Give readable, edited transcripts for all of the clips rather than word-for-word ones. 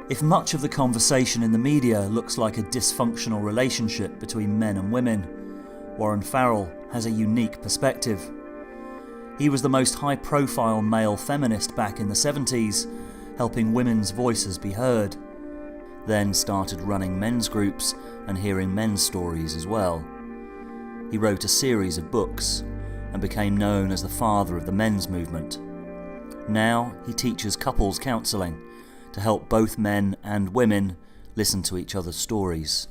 If much of the conversation in the media looks like a dysfunctional relationship between men and women, Warren Farrell has a unique perspective. He was the most high-profile male feminist back in the 70s, helping women's voices be heard. Then started running men's groups and hearing men's stories as well. He wrote a series of books and became known as the father of the men's movement. Now he teaches couples counselling to help both men and women listen to each other's stories.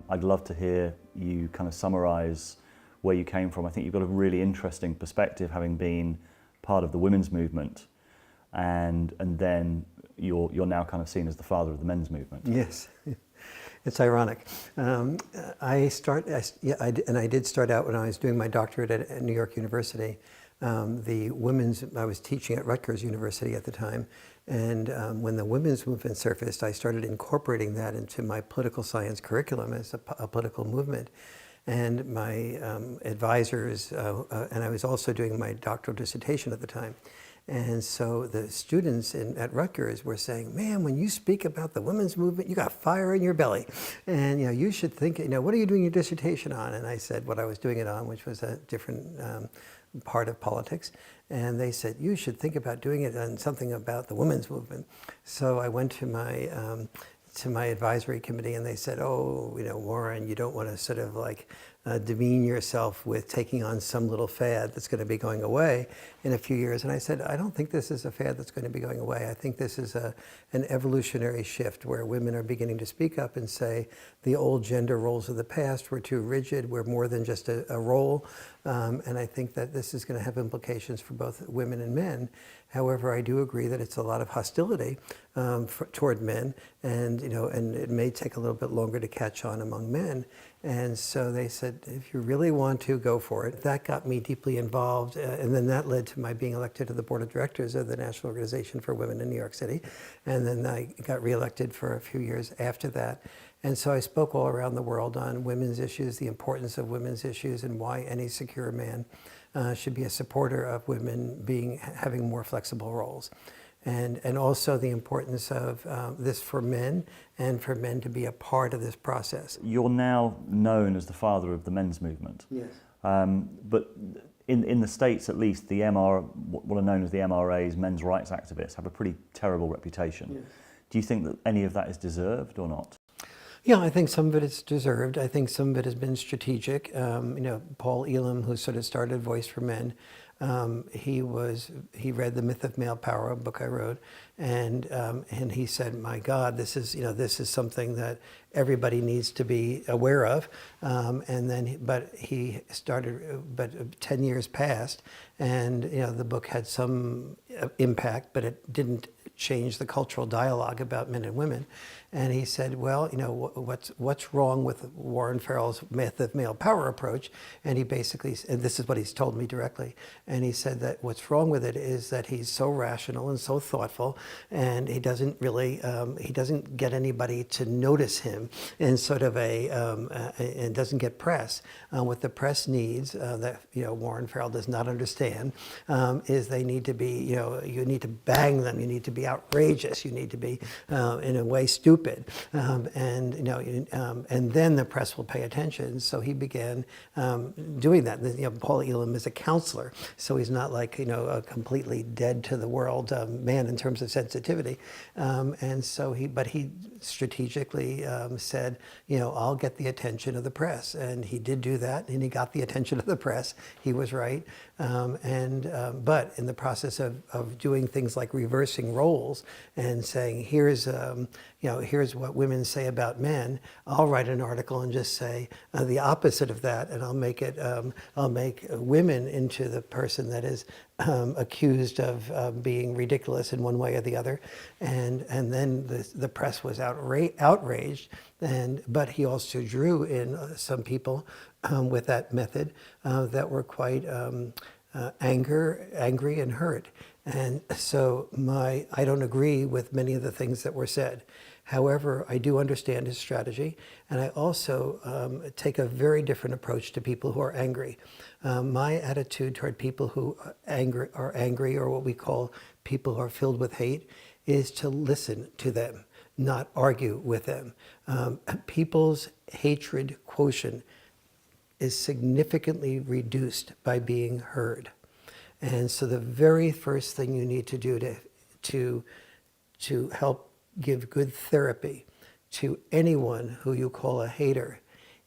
I'd love to hear you kind of summarise where you came from. I think you've got a really interesting perspective, having been part of the women's movement, and then you're now kind of seen as the father of the men's movement. Yes, it's ironic. I did start out when I was doing my doctorate at New York University. I was teaching at Rutgers University at the time, and when the women's movement surfaced, I started incorporating that into my political science curriculum as a political movement. And my advisors, and I was also doing my doctoral dissertation at the time. And so the students at Rutgers were saying, man, when you speak about the women's movement, you got fire in your belly. And you should think, what are you doing your dissertation on? And I said what I was doing it on, which was a different part of politics. And they said, you should think about doing it on something about the women's movement. So I went to my advisory committee, and they said, oh, Warren, you don't want to sort of like demean yourself with taking on some little fad that's going to be going away in a few years. And I said, I don't think this is a fad that's going to be going away. I think this is an evolutionary shift where women are beginning to speak up and say the old gender roles of the past were too rigid, we're more than just a role. And I think that this is going to have implications for both women and men. However, I do agree that it's a lot of hostility toward men, and and it may take a little bit longer to catch on among men. And so they said, if you really want to, go for it. That got me deeply involved, and then that led to my being elected to the board of directors of the National Organization for Women in New York City. And then I got reelected for a few years after that. And so I spoke all around the world on women's issues, the importance of women's issues, and why any secure man should be a supporter of women having more flexible roles. And also the importance of this for men, and for men to be a part of this process. You're now known as the father of the men's movement. Yes. But in the States, at least, what are known as the MRAs, men's rights activists, have a pretty terrible reputation. Yes. Do you think that any of that is deserved or not? Yeah, I think some of it is deserved. I think some of it has been strategic. Paul Elam, who sort of started Voice for Men, he read The Myth of Male Power, a book I wrote, and he said, "My God, this is something that everybody needs to be aware of." But 10 years passed, and the book had some impact, but it didn't change the cultural dialogue about men and women. And he said, well, what's wrong with Warren Farrell's Myth of Male Power approach? And he basically, and this is what he's told me directly, and he said that what's wrong with it is that he's so rational and so thoughtful, and he doesn't get anybody to notice him in sort of and doesn't get press. What the press needs, that Warren Farrell does not understand, is they need to be, you need to bang them, you need to be outrageous, you need to be in a way stupid, and then the press will pay attention. So he began doing that. Paul Elam is a counselor, so he's not like a completely dead to the world man in terms of sensitivity, and so he strategically said, I'll get the attention of the press, and he did do that, and he got the attention of the press. He was right, but in the process of doing things like reversing roles and saying, here's what women say about men, I'll write an article and just say the opposite of that, and I'll make women into the person that is accused of being ridiculous in one way or the other, and then the press was outraged, but he also drew in some people with that method that were quite angry and hurt. And so I don't agree with many of the things that were said. However, I do understand his strategy, and I also take a very different approach to people who are angry. My attitude toward people who are angry, or what we call people who are filled with hate, is to listen to them. not argue with them. People's hatred quotient is significantly reduced by being heard. And so the very first thing you need to do to help give good therapy to anyone who you call a hater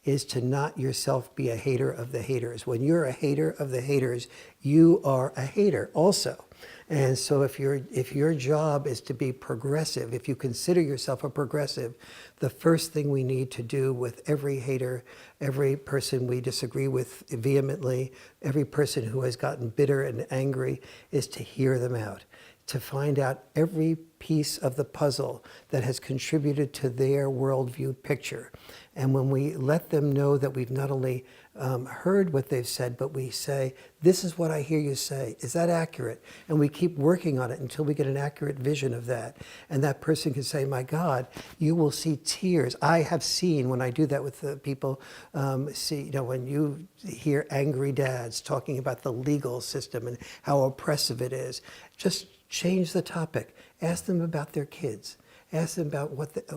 is to not yourself be a hater of the haters. When you're a hater of the haters, you are a hater also. And so if your job is to be progressive, if you consider yourself a progressive, the first thing we need to do with every hater, every person we disagree with vehemently, every person who has gotten bitter and angry, is to hear them out, to find out every piece of the puzzle that has contributed to their worldview picture. And when we let them know that we've not only heard what they've said, but we say, this is what I hear you say. Is that accurate? And we keep working on it until we get an accurate vision of that. And that person can say, my God, you will see tears. I have seen, when I do that with the people, when you hear angry dads talking about the legal system and how oppressive it is, just change the topic. Ask them about their kids. Ask them about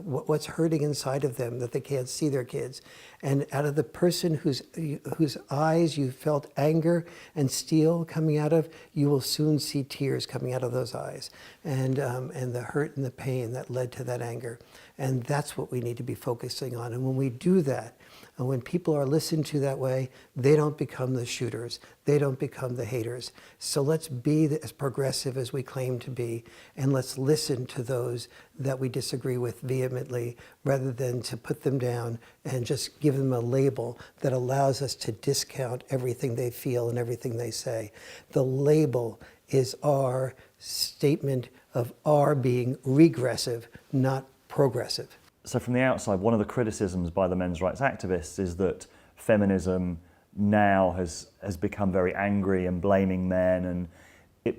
what's hurting inside of them that they can't see their kids. And out of the person whose eyes you felt anger and steel coming out of, you will soon see tears coming out of those eyes, and the hurt and the pain that led to that anger. And that's what we need to be focusing on. And when we do that, and when people are listened to that way, they don't become the shooters. They don't become the haters. So let's be as progressive as we claim to be, and let's listen to those that we disagree with vehemently, rather than to put them down and just give them a label that allows us to discount everything they feel and everything they say. The label is our statement of our being regressive, not progressive. So from the outside, one of the criticisms by the men's rights activists is that feminism now has become very angry and blaming men,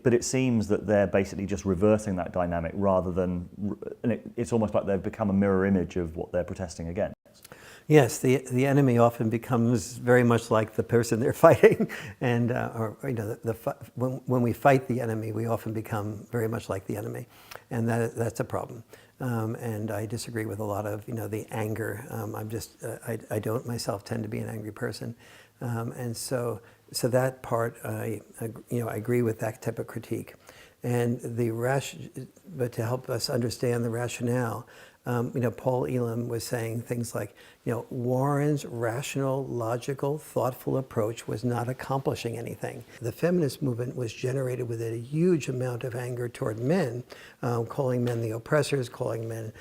but it seems that they're basically just reversing that dynamic rather than, and it's almost like they've become a mirror image of what they're protesting against. Yes, the enemy often becomes very much like the person they're fighting, and when we fight the enemy, we often become very much like the enemy, and that's a problem. And I disagree with a lot of the anger. I don't myself tend to be an angry person, and so that part I agree with that type of critique, and but to help us understand the rationale. Paul Elam was saying things like, Warren's rational, logical, thoughtful approach was not accomplishing anything. The feminist movement was generated with a huge amount of anger toward men, calling men the oppressors, calling men,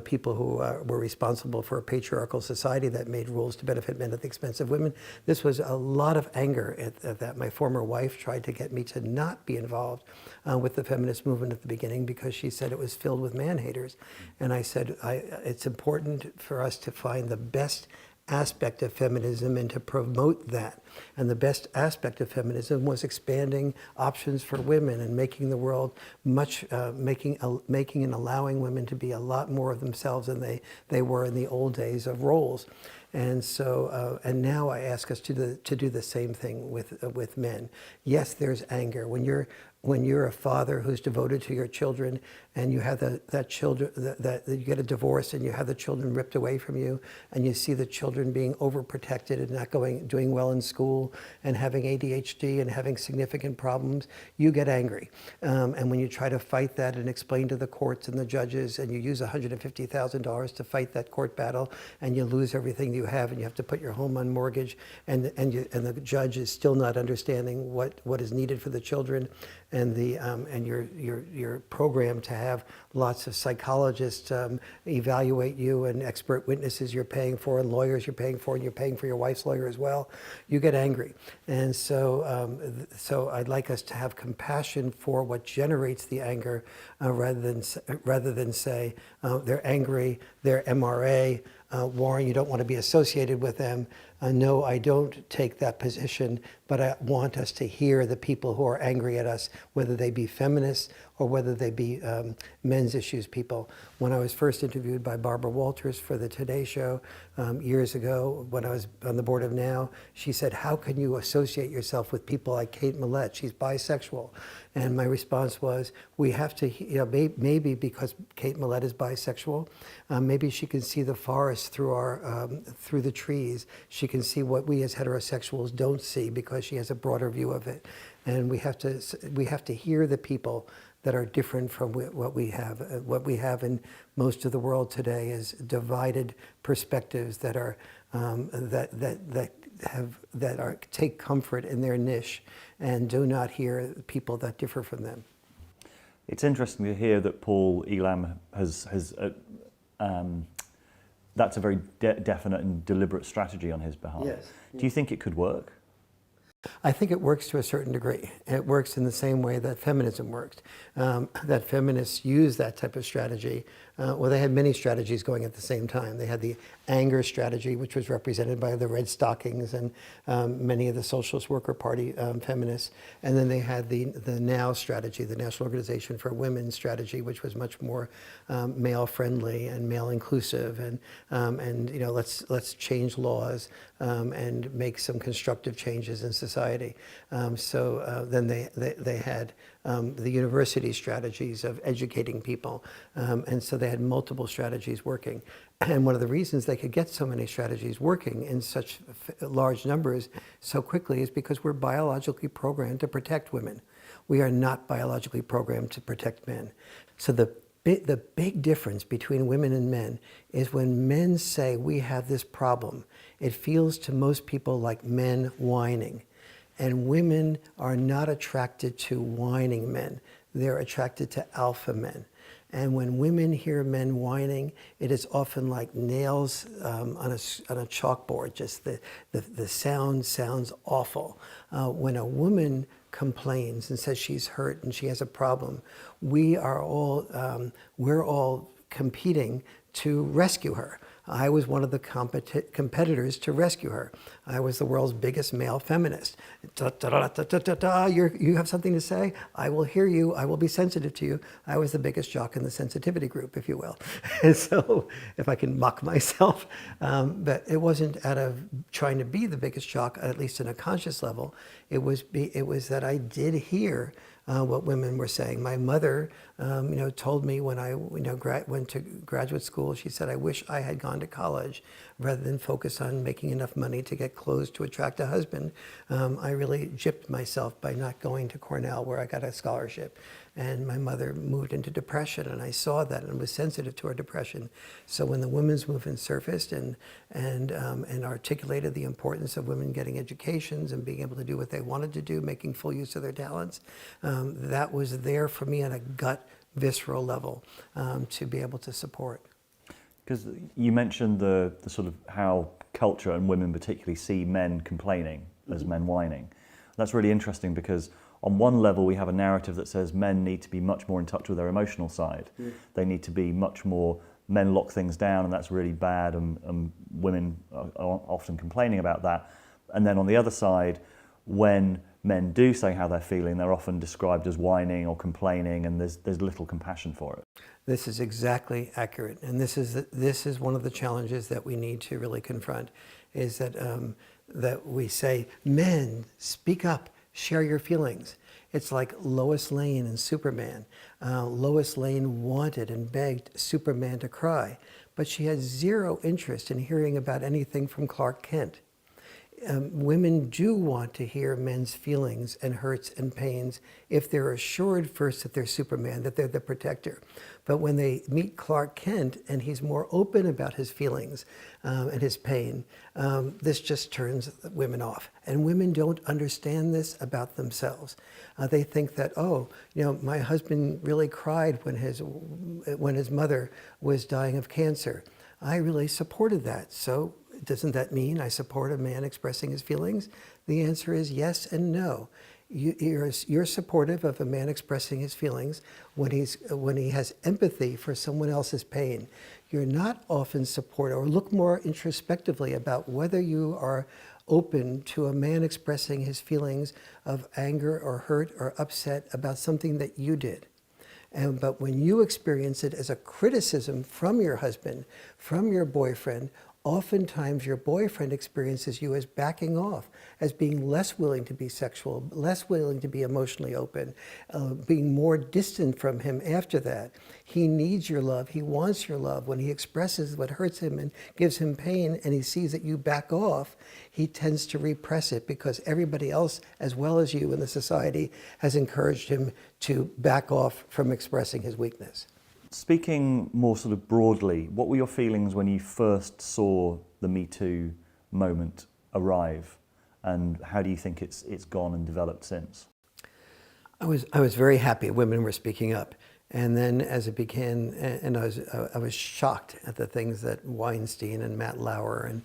people who were responsible for a patriarchal society that made rules to benefit men at the expense of women. This was a lot of anger at that. My former wife tried to get me to not be involved with the feminist movement at the beginning because she said it was filled with man-haters. And I said, it's important for us to find the best aspect of feminism and to promote that. And the best aspect of feminism was expanding options for women and making the world making and allowing women to be a lot more of themselves than they were in the old days of roles. And so, and now I ask us to do the same thing with men. Yes, there's anger when you're a father who's devoted to your children, and you have that you get a divorce and you have the children ripped away from you, and you see the children being overprotected and not doing well in school and having ADHD and having significant problems, you get angry. And when you try to fight that and explain to the courts and the judges, and you use $150,000 to fight that court battle, and you lose everything you have, and you have to put your home on mortgage, and the judge is still not understanding what is needed for the children, and your program to have lots of psychologists evaluate you, and expert witnesses you're paying for, and lawyers you're paying for, and you're paying for your wife's lawyer as well, you get angry. And so I'd like us to have compassion for what generates the anger, rather than say they're angry, they're MRA, Warren, you don't want to be associated with them. No, I don't take that position, but I want us to hear the people who are angry at us, whether they be feminists or whether they be men's issues people. When I was first interviewed by Barbara Walters for the Today Show years ago, when I was on the board of NOW, she said, how can you associate yourself with people like Kate Millett? She's bisexual. And my response was, we have to, maybe because Kate Millett is bisexual, maybe she can see the forest through the trees. She can see what we as heterosexuals don't see because she has a broader view of it. And we have to hear the people that are different from what we have. What we have in most of the world today is divided perspectives that are take comfort in their niche and do not hear people that differ from them. It's interesting to hear that Paul Elam has that's a very definite and deliberate strategy on his behalf. Yes. Do you think it could work? I think it works to a certain degree. It works in the same way that feminism worked. That feminists use that type of strategy. Well, they had many strategies going at the same time. They had the anger strategy, which was represented by the Red Stockings and many of the Socialist Worker Party feminists. And then they had the NOW strategy, the National Organization for Women strategy, which was much more male-friendly and male-inclusive, and let's change laws and make some constructive changes in society. Then they had the university strategies of educating people, and so they had multiple strategies working. And one of the reasons they could get so many strategies working in such large numbers so quickly is because we're biologically programmed to protect women. We are not biologically programmed to protect men. So the big difference between women and men is when men say we have this problem, it feels to most people like men whining. And women are not attracted to whining men. They're attracted to alpha men. And when women hear men whining, it is often like nails on a chalkboard. Just the sound sounds awful. When a woman complains and says she's hurt and she has a problem, we're all competing to rescue her. I was one of the competitors to rescue her. I was the world's biggest male feminist. You have something to say? I will hear you. I will be sensitive to you. I was the biggest jock in the sensitivity group, if you will. And so, if I can mock myself, but it wasn't out of trying to be the biggest jock, at least in a conscious level. It was that I did hear what women were saying. My mother, told me when I, went to graduate school. She said, "I wish I had gone to college rather than focus on making enough money to get clothes to attract a husband. I really gypped myself by not going to Cornell, where I got a scholarship." And my mother moved into depression, and I saw that and was sensitive to her depression. So when the women's movement surfaced and articulated the importance of women getting educations and being able to do what they wanted to do, making full use of their talents, that was there for me on a gut, visceral level to be able to support. Because you mentioned the sort of how culture and women particularly see men complaining as men whining. That's really interesting because on one level we have a narrative that says men need to be much more in touch with their emotional side. They need to be much more, men lock things down and that's really bad, and women are often complaining about that. And then on the other side, when men do say how they're feeling, they're often described as whining or complaining, and there's little compassion for it. This is exactly accurate, and this is one of the challenges that we need to really confront, is that we say, men, speak up, share your feelings. It's like Lois Lane in Superman. Lois Lane wanted and begged Superman to cry, but she had zero interest in hearing about anything from Clark Kent. Women do want to hear men's feelings and hurts and pains if they're assured first that they're Superman, that they're the protector. But when they meet Clark Kent and he's more open about his feelings and his pain, this just turns women off. And women don't understand this about themselves. They think that, my husband really cried when his mother was dying of cancer. I really supported that. So doesn't that mean I support a man expressing his feelings? The answer is yes and no. You're supportive of a man expressing his feelings when he has empathy for someone else's pain. you're not often supported, or look more introspectively about whether you are open to a man expressing his feelings of anger or hurt or upset about something that you did. But when you experience it as a criticism from your husband, from your boyfriend, oftentimes your boyfriend experiences you as backing off, as being less willing to be sexual, less willing to be emotionally open, being more distant from him after that. He needs your love. He wants your love. When he expresses what hurts him and gives him pain, and he sees that you back off, he tends to repress it because everybody else, as well as you in the society, has encouraged him to back off from expressing his weakness. Speaking more sort of broadly, what were your feelings when you first saw the Me Too moment arrive, and how do you think it's gone and developed since? I was very happy women were speaking up. And then as it began, and I was shocked at the things that Weinstein and Matt Lauer and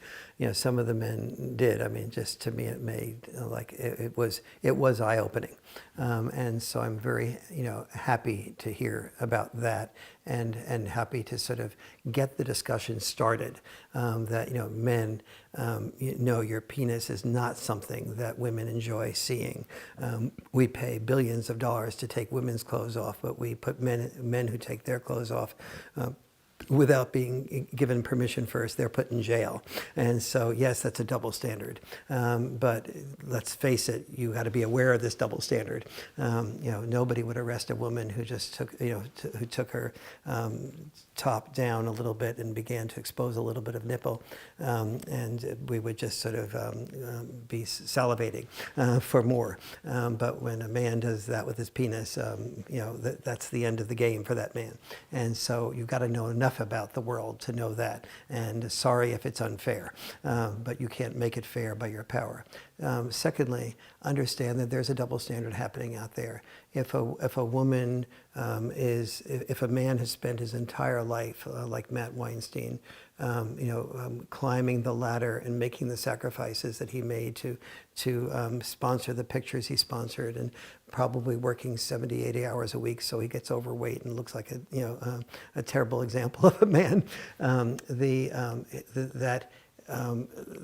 some of the men did. I mean, just to me, it made it was eye-opening, and so I'm very happy to hear about that, and happy to sort of get the discussion started. That men, your penis is not something that women enjoy seeing. We pay billions of dollars to take women's clothes off, but we put men who take their clothes off without being given permission first, they're put in jail. And so, yes, that's a double standard. But let's face it, you got to be aware of this double standard. Nobody would arrest a woman who just took, who took her top down a little bit and began to expose a little bit of nipple, and we would just sort of be salivating for more. But when a man does that with his penis, that's the end of the game for that man. And so you've got to know enough about the world to know that. And sorry if it's unfair, but you can't make it fair by your power. Secondly, understand that there's a double standard happening out there. If a woman if a man has spent his entire life, like Matt Weinstein, climbing the ladder and making the sacrifices that he made to sponsor the pictures he sponsored, and probably working 70, 80 hours a week so he gets overweight and looks like a terrible example of a man,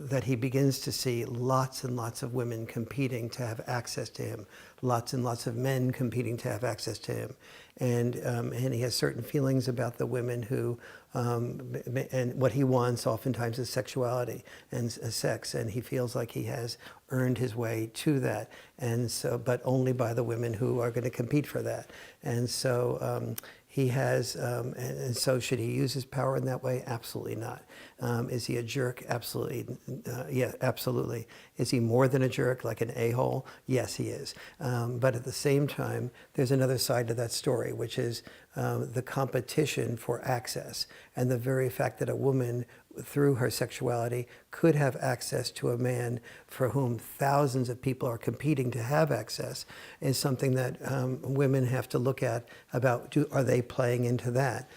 that he begins to see lots and lots of women competing to have access to him, lots and lots of men competing to have access to him. And he has certain feelings about the women who, and what he wants oftentimes is sexuality and sex, and he feels like he has earned his way to that, and so, but only by the women who are going to compete for that. And so he has, and so should he use his power in that way? Absolutely not. Is he a jerk? Absolutely. Yeah, absolutely. Is he more than a jerk, like an a-hole? Yes, he is. But at the same time, there's another side to that story, which is the competition for access, and the very fact that a woman, through her sexuality, could have access to a man for whom thousands of people are competing to have access, is something that women have to look at about, are they playing into that?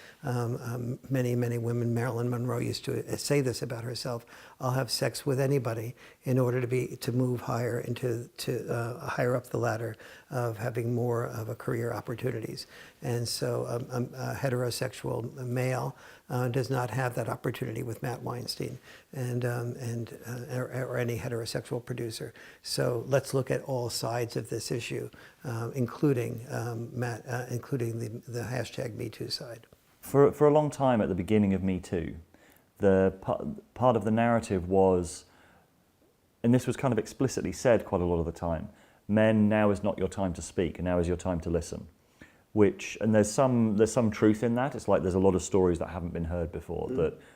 Many women, Marilyn Monroe used to say this about herself: I'll have sex with anybody in order to move higher into higher up the ladder of having more of a career opportunities. And so a heterosexual male does not have that opportunity with Matt Weinstein or any heterosexual producer. So let's look at all sides of this issue, including including the hashtag #MeToo side. For a long time at the beginning of Me Too, the part of the narrative was, and this was kind of explicitly said quite a lot of the time, men, now is not your time to speak, and now is your time to listen. And there's some truth in that. It's like there's a lot of stories that haven't been heard before,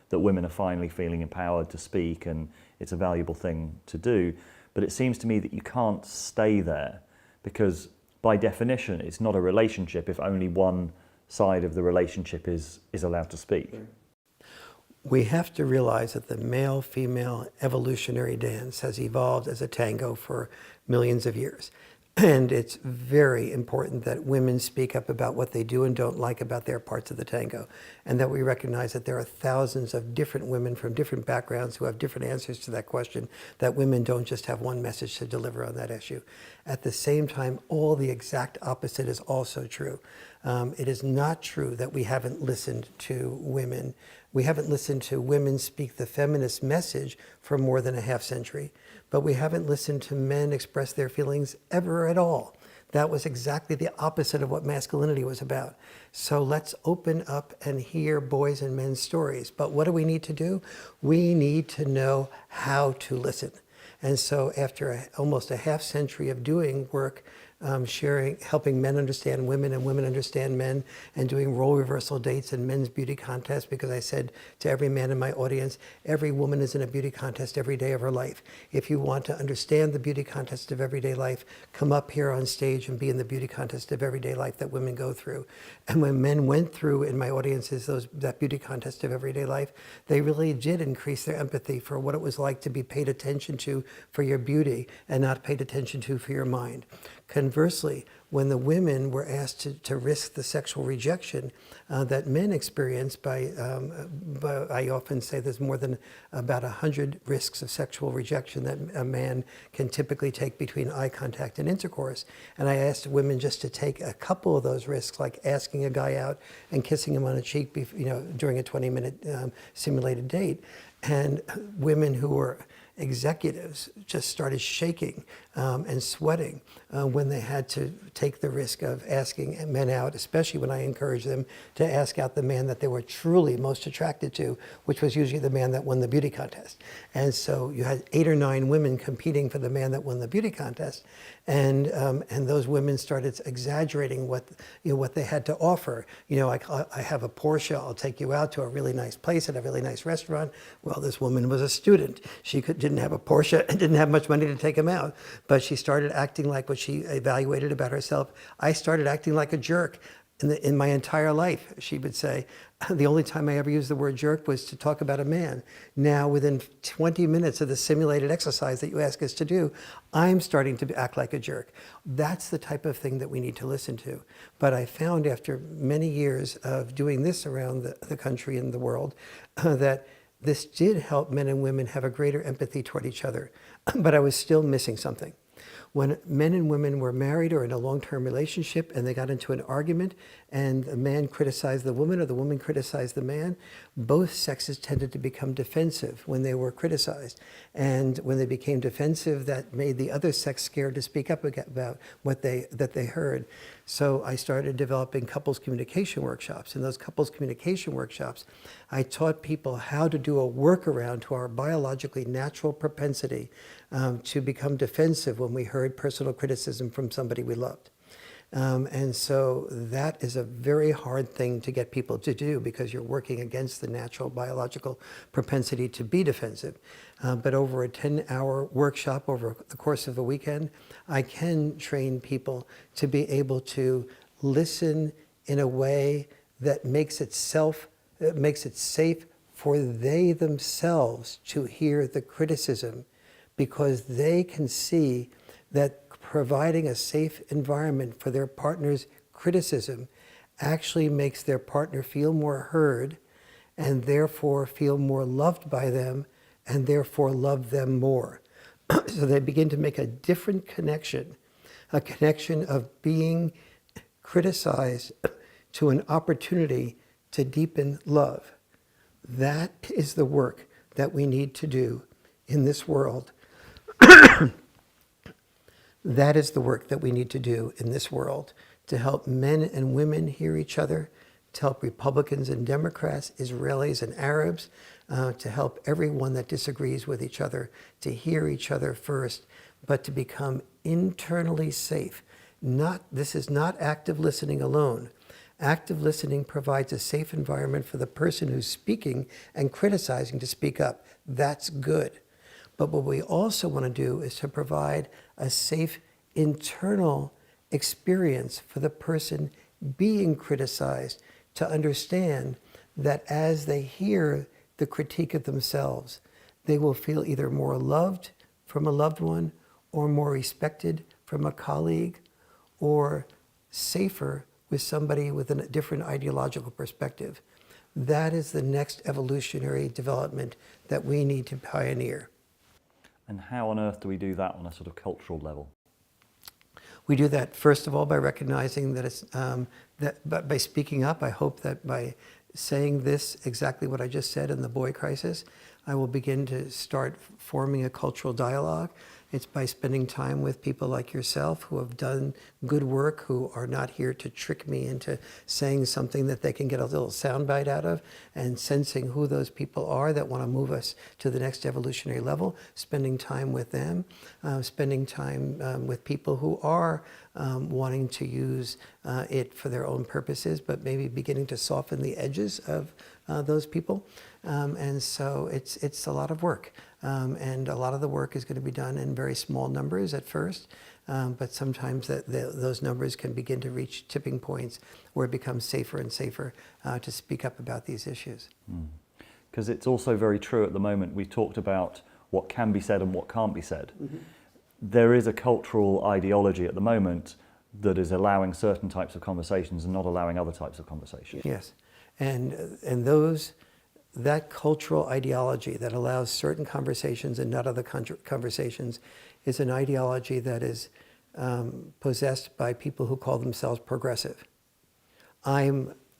that women are finally feeling empowered to speak, and it's a valuable thing to do. But it seems to me that you can't stay there, because by definition it's not a relationship if only one side of the relationship is allowed to speak. We have to realize that the male-female evolutionary dance has evolved as a tango for millions of years. And it's very important that women speak up about what they do and don't like about their parts of the tango, and that we recognize that there are thousands of different women from different backgrounds who have different answers to that question, that women don't just have one message to deliver on that issue. At the same time, all the exact opposite is also true. It is not true that we haven't listened to women. We haven't listened to women speak the feminist message for more than a half century, but we haven't listened to men express their feelings ever at all. That was exactly the opposite of what masculinity was about. So let's open up and hear boys' and men's stories. But what do we need to do? We need to know how to listen. And so after almost a half century of doing work, helping men understand women and women understand men, and doing role reversal dates and men's beauty contests, because I said to every man in my audience, every woman is in a beauty contest every day of her life. If you want to understand the beauty contest of everyday life, come up here on stage and be in the beauty contest of everyday life that women go through. And when men went through in my audiences that beauty contest of everyday life, they really did increase their empathy for what it was like to be paid attention to for your beauty and not paid attention to for your mind. Conversely, when the women were asked to risk the sexual rejection that men experience I often say there's more than about 100 risks of sexual rejection that a man can typically take between eye contact and intercourse. And I asked women just to take a couple of those risks, like asking a guy out and kissing him on a cheek, during a 20-minute simulated date. And women who were executives just started shaking and sweating when they had to take the risk of asking men out, especially when I encouraged them to ask out the man that they were truly most attracted to, which was usually the man that won the beauty contest. And so you had 8 or 9 women competing for the man that won the beauty contest, and those women started exaggerating what they had to offer. I have a Porsche, I'll take you out to a really nice place at a really nice restaurant. Well, this woman was a student. She didn't have a Porsche and didn't have much money to take him out, but she started acting like what she evaluated about herself. I started acting like a jerk in my entire life, she would say. The only time I ever used the word jerk was to talk about a man. Now, within 20 minutes of the simulated exercise that you ask us to do, I'm starting to act like a jerk. That's the type of thing that we need to listen to. But I found after many years of doing this around the country and the world that this did help men and women have a greater empathy toward each other. But I was still missing something. When men and women were married or in a long-term relationship and they got into an argument and the man criticized the woman or the woman criticized the man, both sexes tended to become defensive when they were criticized. And when they became defensive, that made the other sex scared to speak up about what they heard. So I started developing couples communication workshops. In those couples communication workshops, I taught people how to do a workaround to our biologically natural propensity to become defensive when we heard personal criticism from somebody we loved. And so that is a very hard thing to get people to do because you're working against the natural biological propensity to be defensive. But over a 10-hour workshop over the course of a weekend, I can train people to be able to listen in a way that makes it safe for they themselves to hear the criticism, because they can see that providing a safe environment for their partner's criticism actually makes their partner feel more heard and therefore feel more loved by them and therefore love them more. So they begin to make a different connection, a connection of being criticized to an opportunity to deepen love. That is the work that we need to do in this world. That is the work that we need to do in this world to help men and women hear each other, to help Republicans and Democrats, Israelis and Arabs, to help everyone that disagrees with each other to hear each other first, but to become internally safe. This is not active listening alone. Active listening provides a safe environment for the person who's speaking and criticizing to speak up. That's good. But what we also want to do is to provide a safe internal experience for the person being criticized to understand that as they hear the critique of themselves, they will feel either more loved from a loved one or more respected from a colleague or safer with somebody with a different ideological perspective. That is the next evolutionary development that we need to pioneer. And how on earth do we do that on a sort of cultural level? We do that, first of all, by recognizing that it's, but by speaking up. I hope that by saying this, exactly what I just said in the boy crisis, I will begin to start forming a cultural dialogue. It's by spending time with people like yourself who have done good work, who are not here to trick me into saying something that they can get a little soundbite out of, and sensing who those people are that want to move us to the next evolutionary level, spending time with them, spending time with people who are wanting to use it for their own purposes, but maybe beginning to soften the edges of those people. And so it's a lot of work. And a lot of the work is going to be done in very small numbers at first, but sometimes those numbers can begin to reach tipping points where it becomes safer and safer to speak up about these issues. Because it's also very true at the moment. We've talked about what can be said and what can't be said. Mm-hmm. There is a cultural ideology at the moment that is allowing certain types of conversations and not allowing other types of conversations. Yes, and that cultural ideology that allows certain conversations and not other conversations is an ideology that is possessed by people who call themselves progressive. I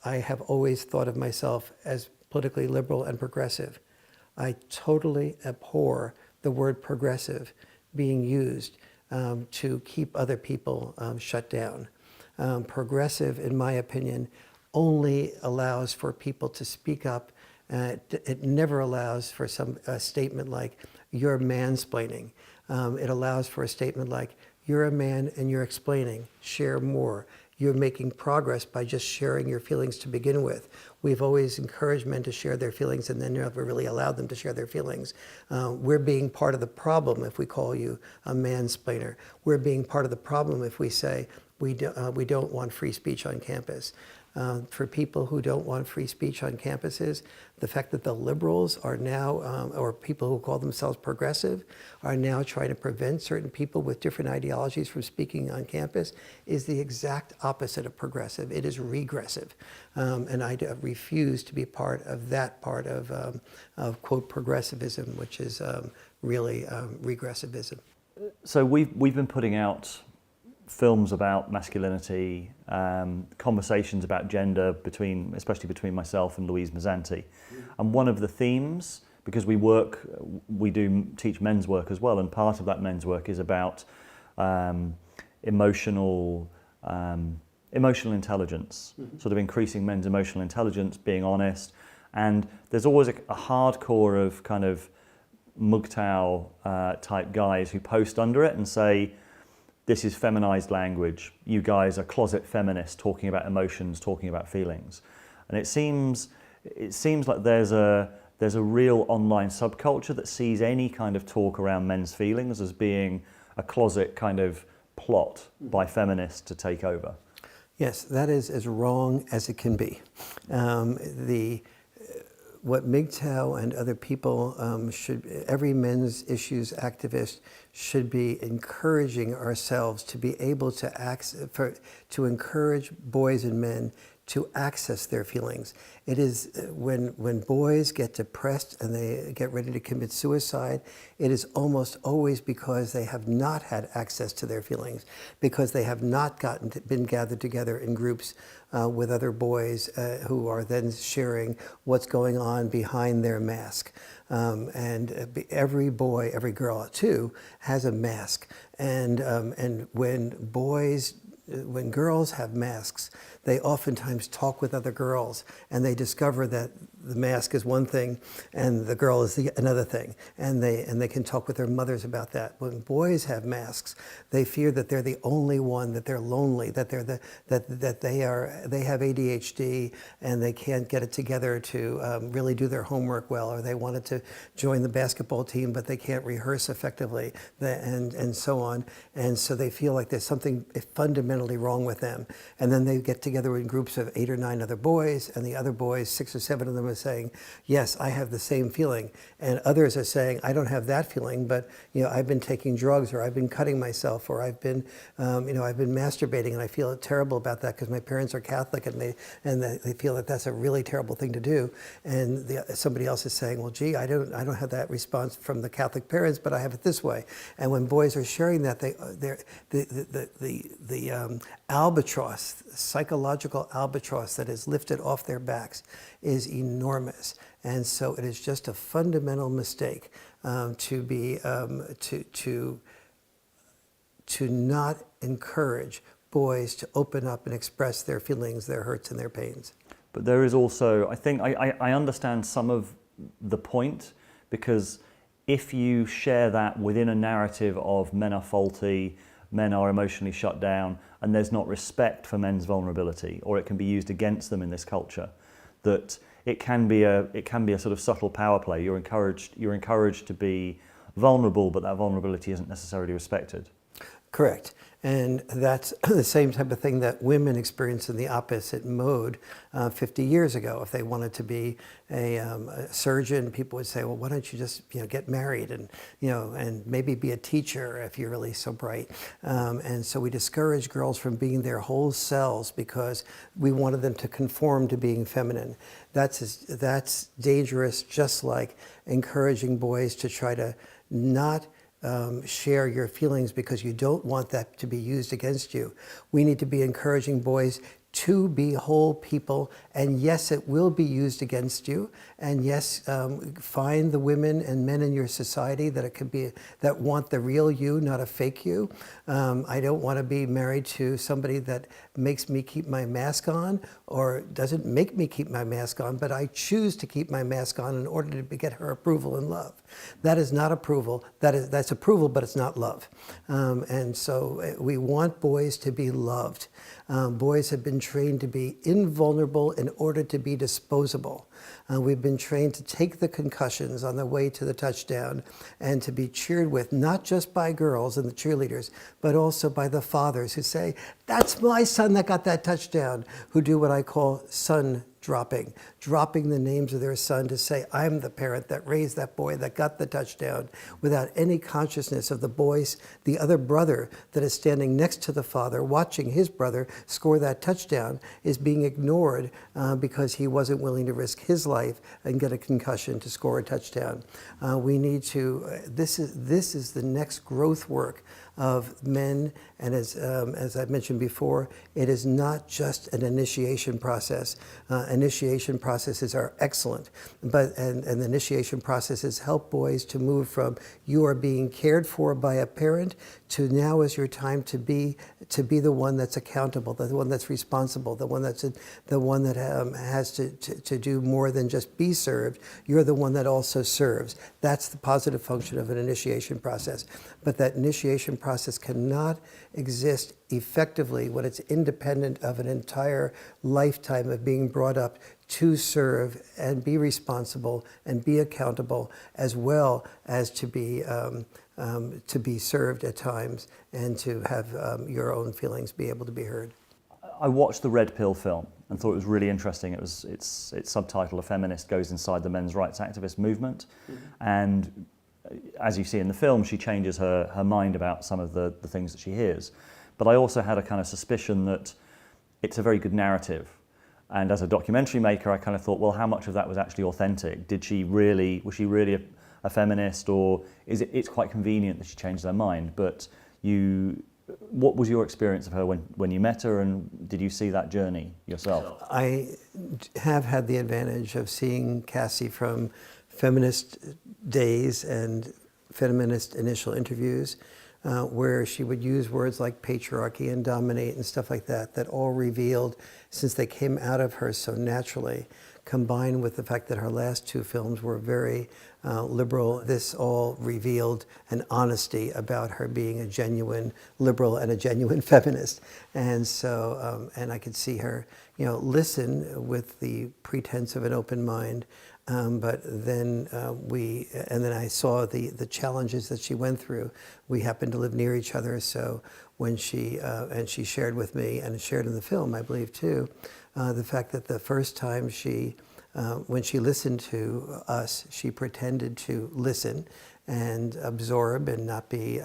have always thought of myself as politically liberal and progressive. I totally abhor the word progressive being used to keep other people shut down. Progressive, in my opinion, only allows for people to speak up. It never allows for a statement like, you're mansplaining. It allows for a statement like, you're a man and you're explaining, share more. You're making progress by just sharing your feelings to begin with. We've always encouraged men to share their feelings and then never really allowed them to share their feelings. We're being part of the problem if we call you a mansplainer. We're being part of the problem if we say we don't want free speech on campus. For people who don't want free speech on campuses, the fact that the liberals are now, or people who call themselves progressive, are now trying to prevent certain people with different ideologies from speaking on campus is the exact opposite of progressive. It is regressive. And I refuse to be part of that part of quote, progressivism, which is really regressivism. So we've been putting out films about masculinity, conversations about gender, especially between myself and Louise Mazzanti. And one of the themes, because we do teach men's work as well, and part of that men's work is about emotional intelligence, sort of increasing men's emotional intelligence, being honest. And there's always a hardcore of kind of MGTOW type guys who post under it and say, this is feminized language. You guys are closet feminists talking about emotions, talking about feelings. And it seems like there's a real online subculture that sees any kind of talk around men's feelings as being a closet kind of plot by feminists to take over. Yes, that is as wrong as it can be. What MGTOW and other people every men's issues activist should be encouraging ourselves to be able to encourage boys and men to access their feelings. It is when boys get depressed and they get ready to commit suicide, it is almost always because they have not had access to their feelings, because they have not been gathered together in groups with other boys who are then sharing what's going on behind their mask. And every boy, every girl too, has a mask. And when girls have masks, they oftentimes talk with other girls and they discover that the mask is one thing and the girl is another thing. And they can talk with their mothers about that. When boys have masks, they fear that they're the only one, that they're lonely, that they have ADHD and they can't get it together to really do their homework well, or they wanted to join the basketball team but they can't rehearse effectively, and so on. And so they feel like there's something fundamentally fundamentally wrong with them. And then they get together in groups of 8 or 9 other boys, and the other boys, 6 or 7 of them are saying, yes, I have the same feeling. And others are saying, I don't have that feeling, but I've been taking drugs, or I've been cutting myself, or I've been I've been masturbating, and I feel terrible about that because my parents are Catholic, and they feel that that's a really terrible thing to do. And somebody else is saying, well, gee, I don't have that response from the Catholic parents, but I have it this way. And when boys are sharing that, the albatross, psychological albatross that is lifted off their backs is enormous. And so it is just a fundamental mistake to not encourage boys to open up and express their feelings, their hurts, and their pains. But there is also, I think, I understand some of the point, because if you share that within a narrative of men are faulty, men are emotionally shut down, and there's not respect for men's vulnerability, or it can be used against them in this culture, that it can be a sort of subtle power play. You're encouraged to be vulnerable, but that vulnerability isn't necessarily respected. Correct. And that's the same type of thing that women experienced in the opposite mode 50 years ago. If they wanted to be a surgeon, people would say, well, why don't you just get married and and maybe be a teacher if you're really so bright. And so we discouraged girls from being their whole selves because we wanted them to conform to being feminine. That's dangerous, just like encouraging boys to try to not share your feelings because you don't want that to be used against you. We need to be encouraging boys to be whole people, and yes, it will be used against you, and yes, find the women and men in your society that want the real you, not a fake you. I don't want to be married to somebody that makes me keep my mask on, or doesn't make me keep my mask on, but I choose to keep my mask on in order to get her approval and love. That is not approval. That's approval, but it's not love. And so we want boys to be loved. Boys have been trained to be invulnerable in order to be disposable. We've been trained to take the concussions on the way to the touchdown and to be cheered with, not just by girls and the cheerleaders, but also by the fathers who say, that's my son that got that touchdown, who do what I call son dropping the names of their son to say, I'm the parent that raised that boy that got the touchdown, without any consciousness of the other brother that is standing next to the father, watching his brother score that touchdown, is being ignored because he wasn't willing to risk his life and get a concussion to score a touchdown. We need to, this is the next growth work of men, and as I mentioned before, it is not just an initiation process. Initiation processes are excellent, but and the initiation processes help boys to move from you are being cared for by a parent to now is your time to be the one that's accountable, the one that's responsible, the one that has to do more than just be served. You're the one that also serves. That's the positive function of an initiation process. But that initiation process cannot exist effectively when it's independent of an entire lifetime of being brought up to serve and be responsible and be accountable, as well as to be served at times and to have your own feelings be able to be heard. I watched the Red Pill film and thought it was really interesting. It's subtitled "A Feminist Goes Inside the Men's Rights Activist Movement," and as you see in the film, she changes her mind about some of the things that she hears. But I also had a kind of suspicion that it's a very good narrative. And as a documentary maker, I kind of thought, well, how much of that was actually authentic? Was she really a feminist, or it's quite convenient that she changed her mind? But what was your experience of her when you met her, and did you see that journey yourself? I have had the advantage of seeing Cassie from feminist days and feminist initial interviews, where she would use words like patriarchy and dominate and stuff like that all revealed, since they came out of her so naturally, combined with the fact that her last 2 films were very liberal. This all revealed an honesty about her being a genuine liberal and a genuine feminist. And so, and I could see her, listen with the pretense of an open mind, But then and then I saw the challenges that she went through. We happened to live near each other, so when and she shared with me, and shared in the film, I believe too, the fact that the first time when she listened to us, she pretended to listen and absorb and not be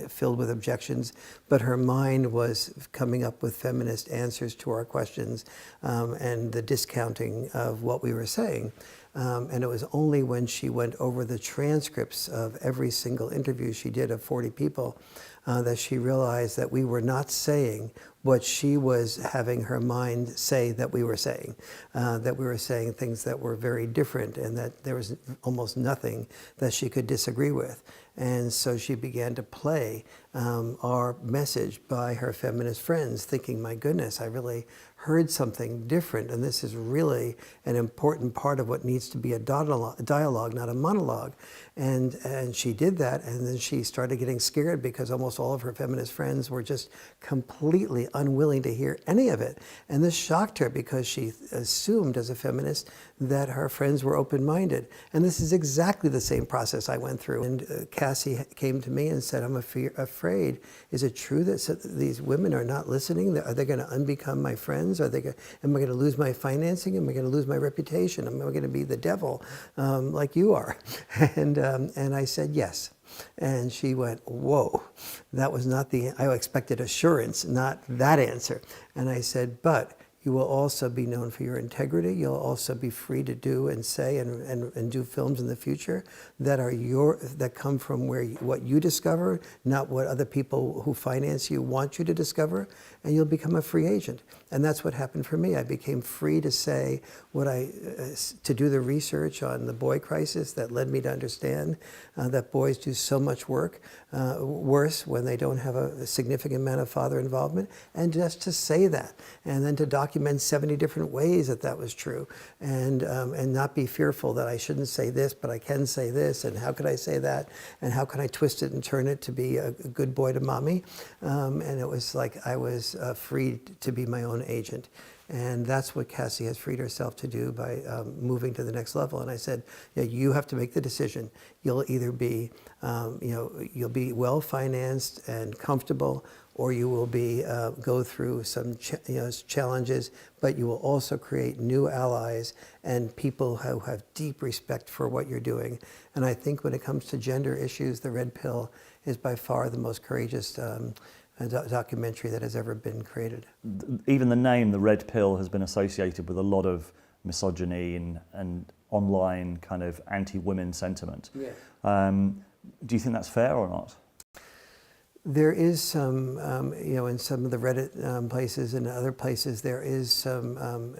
filled with objections, but her mind was coming up with feminist answers to our questions and the discounting of what we were saying. And it was only when she went over the transcripts of every single interview she did of 40 people that she realized that we were not saying what she was having her mind say that we were saying, things that were very different, and that there was almost nothing that she could disagree with. And so she began to play our message by her feminist friends, thinking, my goodness, I really heard something different, and this is really an important part of what needs to be a dialogue, not a monologue. And she did that, and then she started getting scared because almost all of her feminist friends were just completely unwilling to hear any of it. And this shocked her because she assumed as a feminist that her friends were open-minded. And this is exactly the same process I went through. And Cassie came to me and said, I'm afraid. Is it true that these women are not listening? Are they going to unbecome my friends? Am I going to lose my financing? Am I going to lose my reputation? Am I going to be the devil like you are? And I said, yes. And she went, whoa, that was not I expected assurance, not that answer. And I said, but you will also be known for your integrity. You'll also be free to do and say and do films in the future that come from what you discover, not what other people who finance you want you to discover, and you'll become a free agent. And that's what happened for me. I became free to say to do the research on the boy crisis that led me to understand that boys do so much worse when they don't have a significant amount of father involvement, and just to say that, and then to document 70 different ways that was true, and not be fearful that I shouldn't say this, but I can say this, and how could I say that, and how can I twist it and turn it to be a good boy to mommy, and it was like I was free to be my own agent. And that's what Cassie has freed herself to do by moving to the next level. And I said, yeah, you have to make the decision. You'll either be, you'll be well financed and comfortable, or you will be go through some challenges, but you will also create new allies and people who have deep respect for what you're doing. And I think when it comes to gender issues, the Red Pill is by far the most courageous documentary that has ever been created. Even the name, the Red Pill, has been associated with a lot of misogyny and online kind of anti-women sentiment. Yeah. Do you think that's fair or not? There is some, in some of the Reddit places and other places, there is some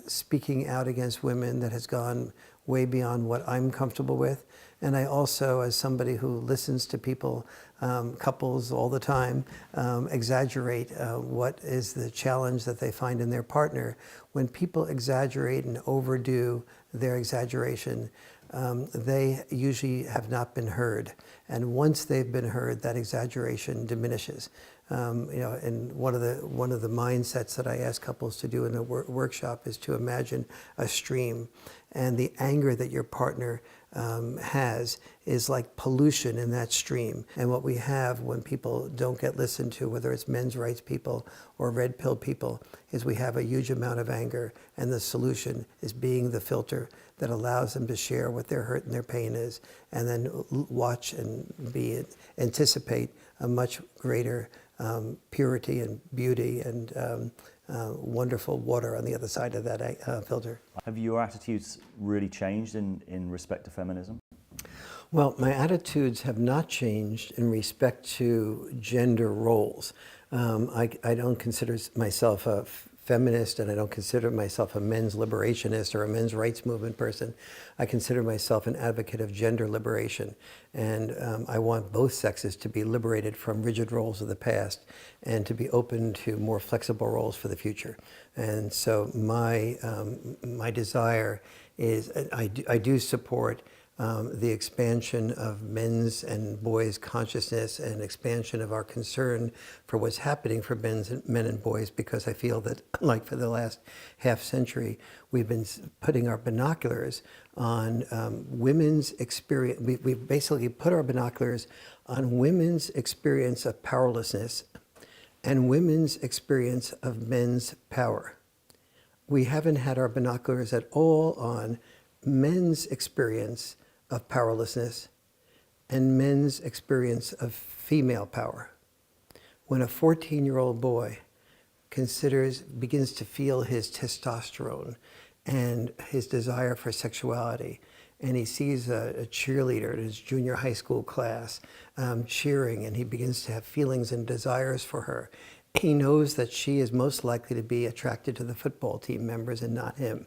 speaking out against women that has gone way beyond what I'm comfortable with. And I also, as somebody who listens to people, couples all the time, exaggerate what is the challenge that they find in their partner. When people exaggerate and overdo their exaggeration, they usually have not been heard. And once they've been heard, that exaggeration diminishes. And one of the mindsets that I ask couples to do in a workshop is to imagine a stream, and the anger that your partner has is like pollution in that stream. And what we have when people don't get listened to, whether it's men's rights people or red pill people, is we have a huge amount of anger, and the solution is being the filter that allows them to share what their hurt and their pain is, and then watch and anticipate a much greater purity and beauty and wonderful water on the other side of that filter. Have your attitudes really changed in respect to feminism? Well, my attitudes have not changed in respect to gender roles. I don't consider myself a feminist, and I don't consider myself a men's liberationist or a men's rights movement person. I consider myself an advocate of gender liberation, and I want both sexes to be liberated from rigid roles of the past and to be open to more flexible roles for the future. And so my desire is, I do support the expansion of men's and boys' consciousness and expansion of our concern for what's happening for men and boys, because I feel that, like for the last half century, we've been putting our binoculars on women's experience. We've basically put our binoculars on women's experience of powerlessness and women's experience of men's power. We haven't had our binoculars at all on men's experience of powerlessness and men's experience of female power. When a 14-year-old boy begins to feel his testosterone and his desire for sexuality, and he sees a cheerleader in his junior high school class cheering, and he begins to have feelings and desires for her, he knows that she is most likely to be attracted to the football team members and not him.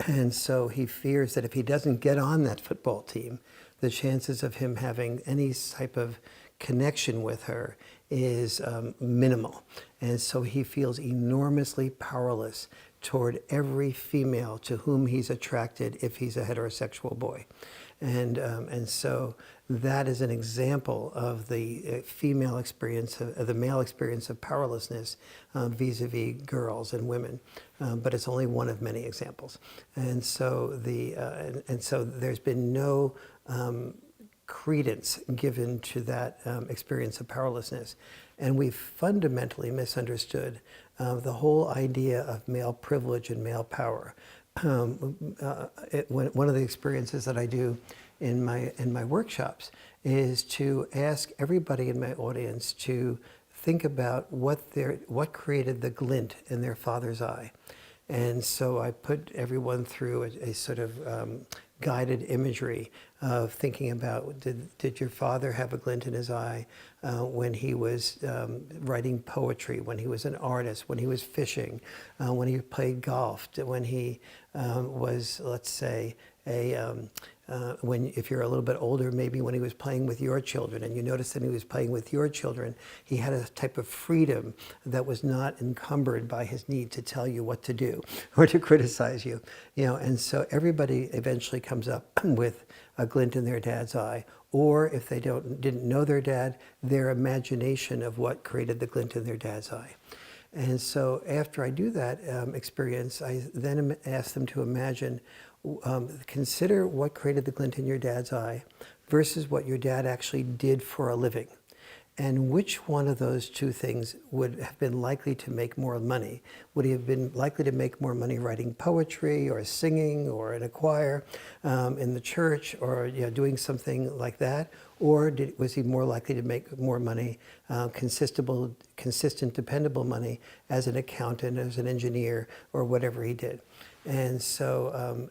And so he fears that if he doesn't get on that football team, the chances of him having any type of connection with her is minimal. And so he feels enormously powerless toward every female to whom he's attracted if he's a heterosexual boy. And so that is an example of the female experience, of the male experience of powerlessness vis-a-vis girls and women. But it's only one of many examples. And so so there's been no credence given to that experience of powerlessness. And we've fundamentally misunderstood the whole idea of male privilege and male power. One of the experiences that I do in my workshops is to ask everybody in my audience to think about what created the glint in their father's eye. And so I put everyone through a sort of guided imagery of thinking about, did your father have a glint in his eye when he was writing poetry, when he was an artist, when he was fishing, when he played golf, when he was, let's say, if you're a little bit older, maybe when he was playing with your children, and you notice that he was playing with your children, he had a type of freedom that was not encumbered by his need to tell you what to do or to criticize you. And so everybody eventually comes up with a glint in their dad's eye, or if they didn't know their dad, their imagination of what created the glint in their dad's eye. And so after I do that experience, I then ask them to imagine, consider what created the glint in your dad's eye versus what your dad actually did for a living. And which one of those two things would have been likely to make more money? Would he have been likely to make more money writing poetry or singing or in a choir in the church, or doing something like that? Or was he more likely to make more money, consistent, dependable money as an accountant, as an engineer, or whatever he did? And so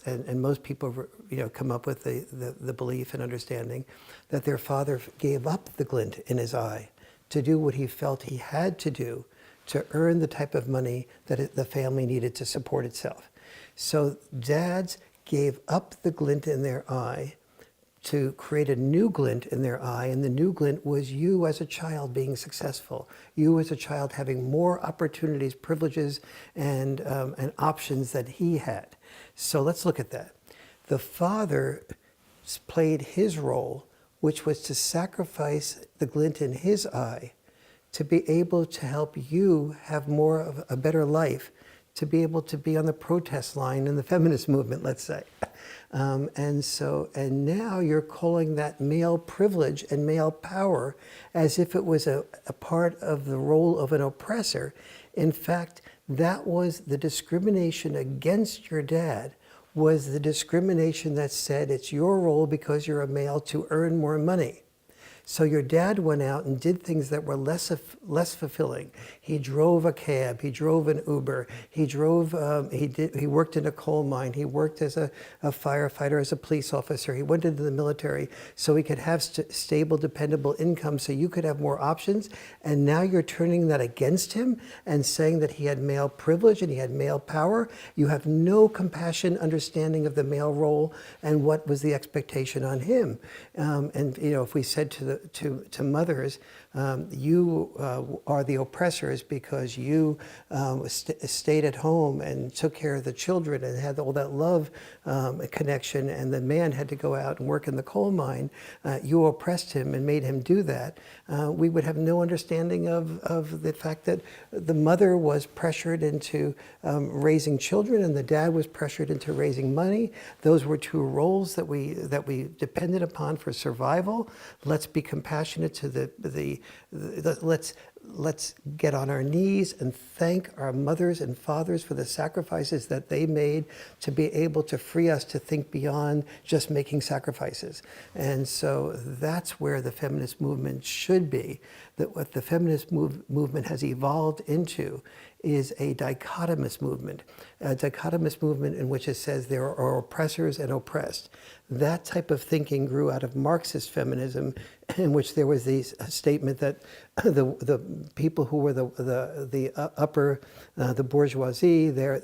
and most people come up with the belief and understanding that their father gave up the glint in his eye to do what he felt he had to do to earn the type of money that the family needed to support itself. So dads gave up the glint in their eye to create a new glint in their eye, and the new glint was you as a child being successful, you as a child having more opportunities, privileges, and options that he had. So let's look at that. The father played his role, which was to sacrifice the glint in his eye to be able to help you have more of a better life, to be able to be on the protest line in the feminist movement, let's say. And now you're calling that male privilege and male power as if it was a part of the role of an oppressor. In fact, that was the discrimination against your dad, was the discrimination that said it's your role because you're a male to earn more money. So your dad went out and did things that were less fulfilling. He drove a cab. He drove an Uber. He worked in a coal mine. He worked as a firefighter, as a police officer. He went into the military so he could have stable, dependable income, so you could have more options. And now you're turning that against him and saying that he had male privilege and he had male power. You have no compassion, understanding of the male role and what was the expectation on him. If we said to mothers You are the oppressors because you stayed at home and took care of the children and had all that love connection, and the man had to go out and work in the coal mine. You oppressed him and made him do that. We would have no understanding of the fact that the mother was pressured into raising children and the dad was pressured into raising money. Those were two roles that we depended upon for survival. Let's be compassionate to let's get on our knees and thank our mothers and fathers for the sacrifices that they made to be able to free us to think beyond just making sacrifices. And so that's where the feminist movement should be. That what the feminist movement has evolved into is a dichotomous movement in which it says there are oppressors and oppressed. That type of thinking grew out of Marxist feminism, in which there was this statement that the people who were the upper, the bourgeoisie, they are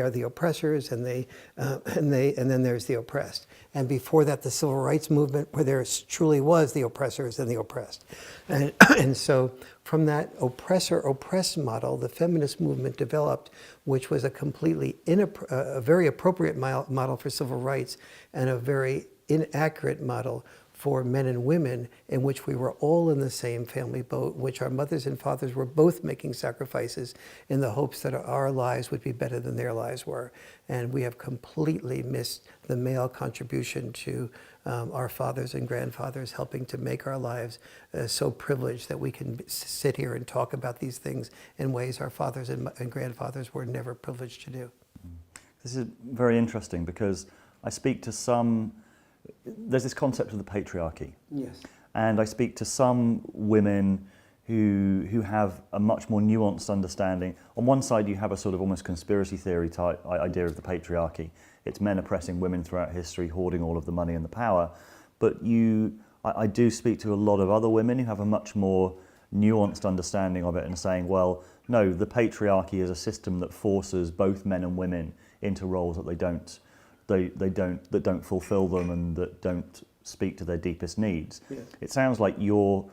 the oppressors, and then there's the oppressed. And before that, the civil rights movement, where there truly was the oppressors and the oppressed. And so from that oppressor-oppressed model, the feminist movement developed, which was a completely a very appropriate model for civil rights and a very inaccurate model for men and women, in which we were all in the same family boat, which our mothers and fathers were both making sacrifices in the hopes that our lives would be better than their lives were. And we have completely missed the male contribution to our fathers and grandfathers helping to make our lives so privileged that we can sit here and talk about these things in ways our fathers and grandfathers were never privileged to do. This is very interesting because I speak to some, there's this concept of the patriarchy. Yes. And I speak to some women who have a much more nuanced understanding. On one side, you have a sort of almost conspiracy theory type idea of the patriarchy. It's men oppressing women throughout history, hoarding all of the money and the power. But I do speak to a lot of other women who have a much more nuanced understanding of it and saying, well, no, the patriarchy is a system that forces both men and women into roles that that don't fulfill them and that don't speak to their deepest needs. Yes. It sounds like you're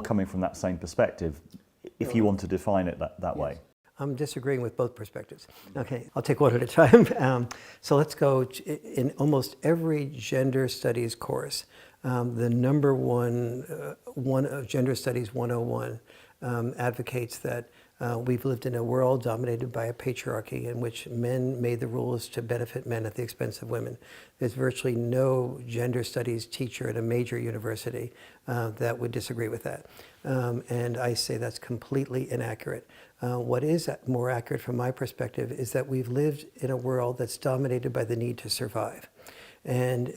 coming from that same perspective, if you want to define it that way. I'm disagreeing with both perspectives. Okay, I'll take one at a time. So let's go in almost every gender studies course. The number one of Gender Studies 101 advocates that we've lived in a world dominated by a patriarchy in which men made the rules to benefit men at the expense of women. There's virtually no gender studies teacher at a major university that would disagree with that. And I say that's completely inaccurate. What is more accurate from my perspective is that we've lived in a world that's dominated by the need to survive. And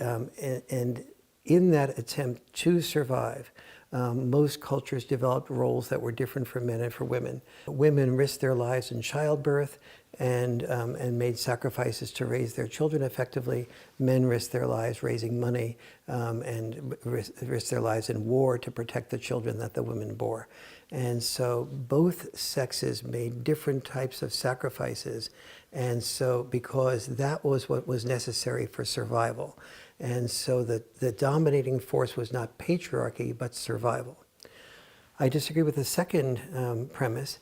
in that attempt to survive, most cultures developed roles that were different for men and for women. Women risked their lives in childbirth and made sacrifices to raise their children effectively. Men risked their lives raising money and risked their lives in war to protect the children that the women bore. And so both sexes made different types of sacrifices, and so because that was what was necessary for survival. And so the dominating force was not patriarchy, but survival. I disagree with the second premise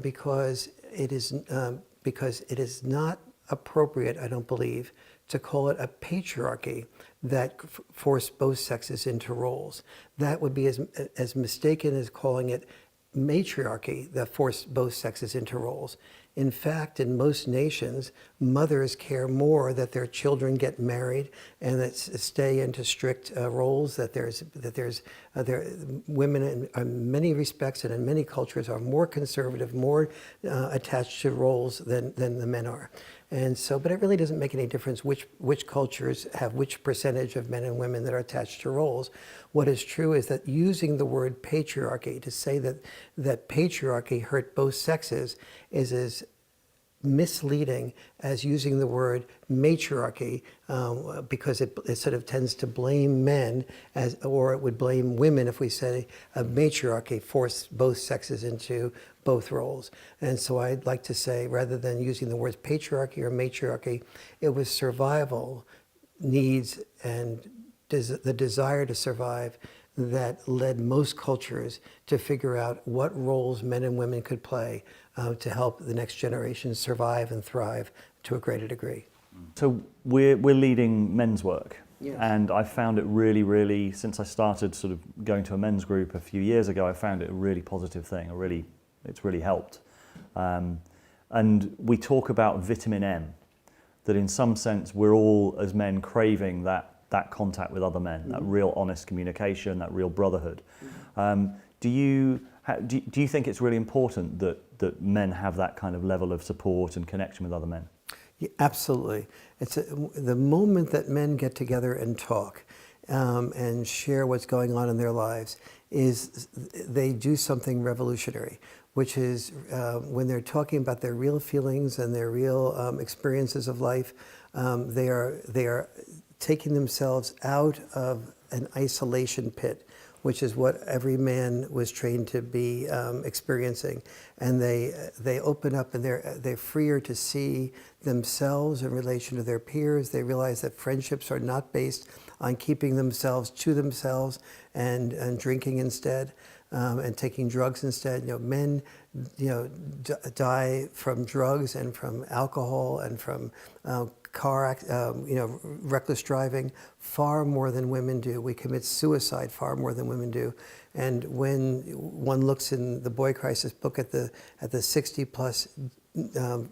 because it is not appropriate, I don't believe, to call it a patriarchy that forced both sexes into roles. That would be as mistaken as calling it matriarchy that forced both sexes into roles. In fact, in most nations, mothers care more that their children get married and that stay into strict roles. That women, in many respects and in many cultures, are more conservative, more attached to roles than the men are. And so, but it really doesn't make any difference which cultures have which percentage of men and women that are attached to roles. What is true is that using the word patriarchy to say that patriarchy hurt both sexes is as misleading as using the word matriarchy because it sort of tends to blame men or it would blame women if we say a matriarchy forced both sexes into both roles. And so I'd like to say, rather than using the words patriarchy or matriarchy, it was survival needs and the desire to survive that led most cultures to figure out what roles men and women could play to help the next generation survive and thrive to a greater degree. So we're leading men's work. Yes. And I found it really, since I started sort of going to a men's group a few years ago, I found it a really positive thing. It's really helped. And we talk about vitamin M, that in some sense we're all, as men, craving that contact with other men, that real honest communication, that real brotherhood. Do you think it's really important that men have that kind of level of support and connection with other men? Yeah, absolutely. The moment that men get together and talk and share what's going on in their lives is they do something revolutionary, which is when they're talking about their real feelings and their real experiences of life, they are taking themselves out of an isolation pit, which is what every man was trained to be experiencing. And they open up and they're freer to see themselves in relation to their peers. They realize that friendships are not based on keeping themselves to themselves and drinking instead. And taking drugs instead. Men, die from drugs and from alcohol and from reckless driving far more than women do. We commit suicide far more than women do. And when one looks in the Boy Crisis book at the 60+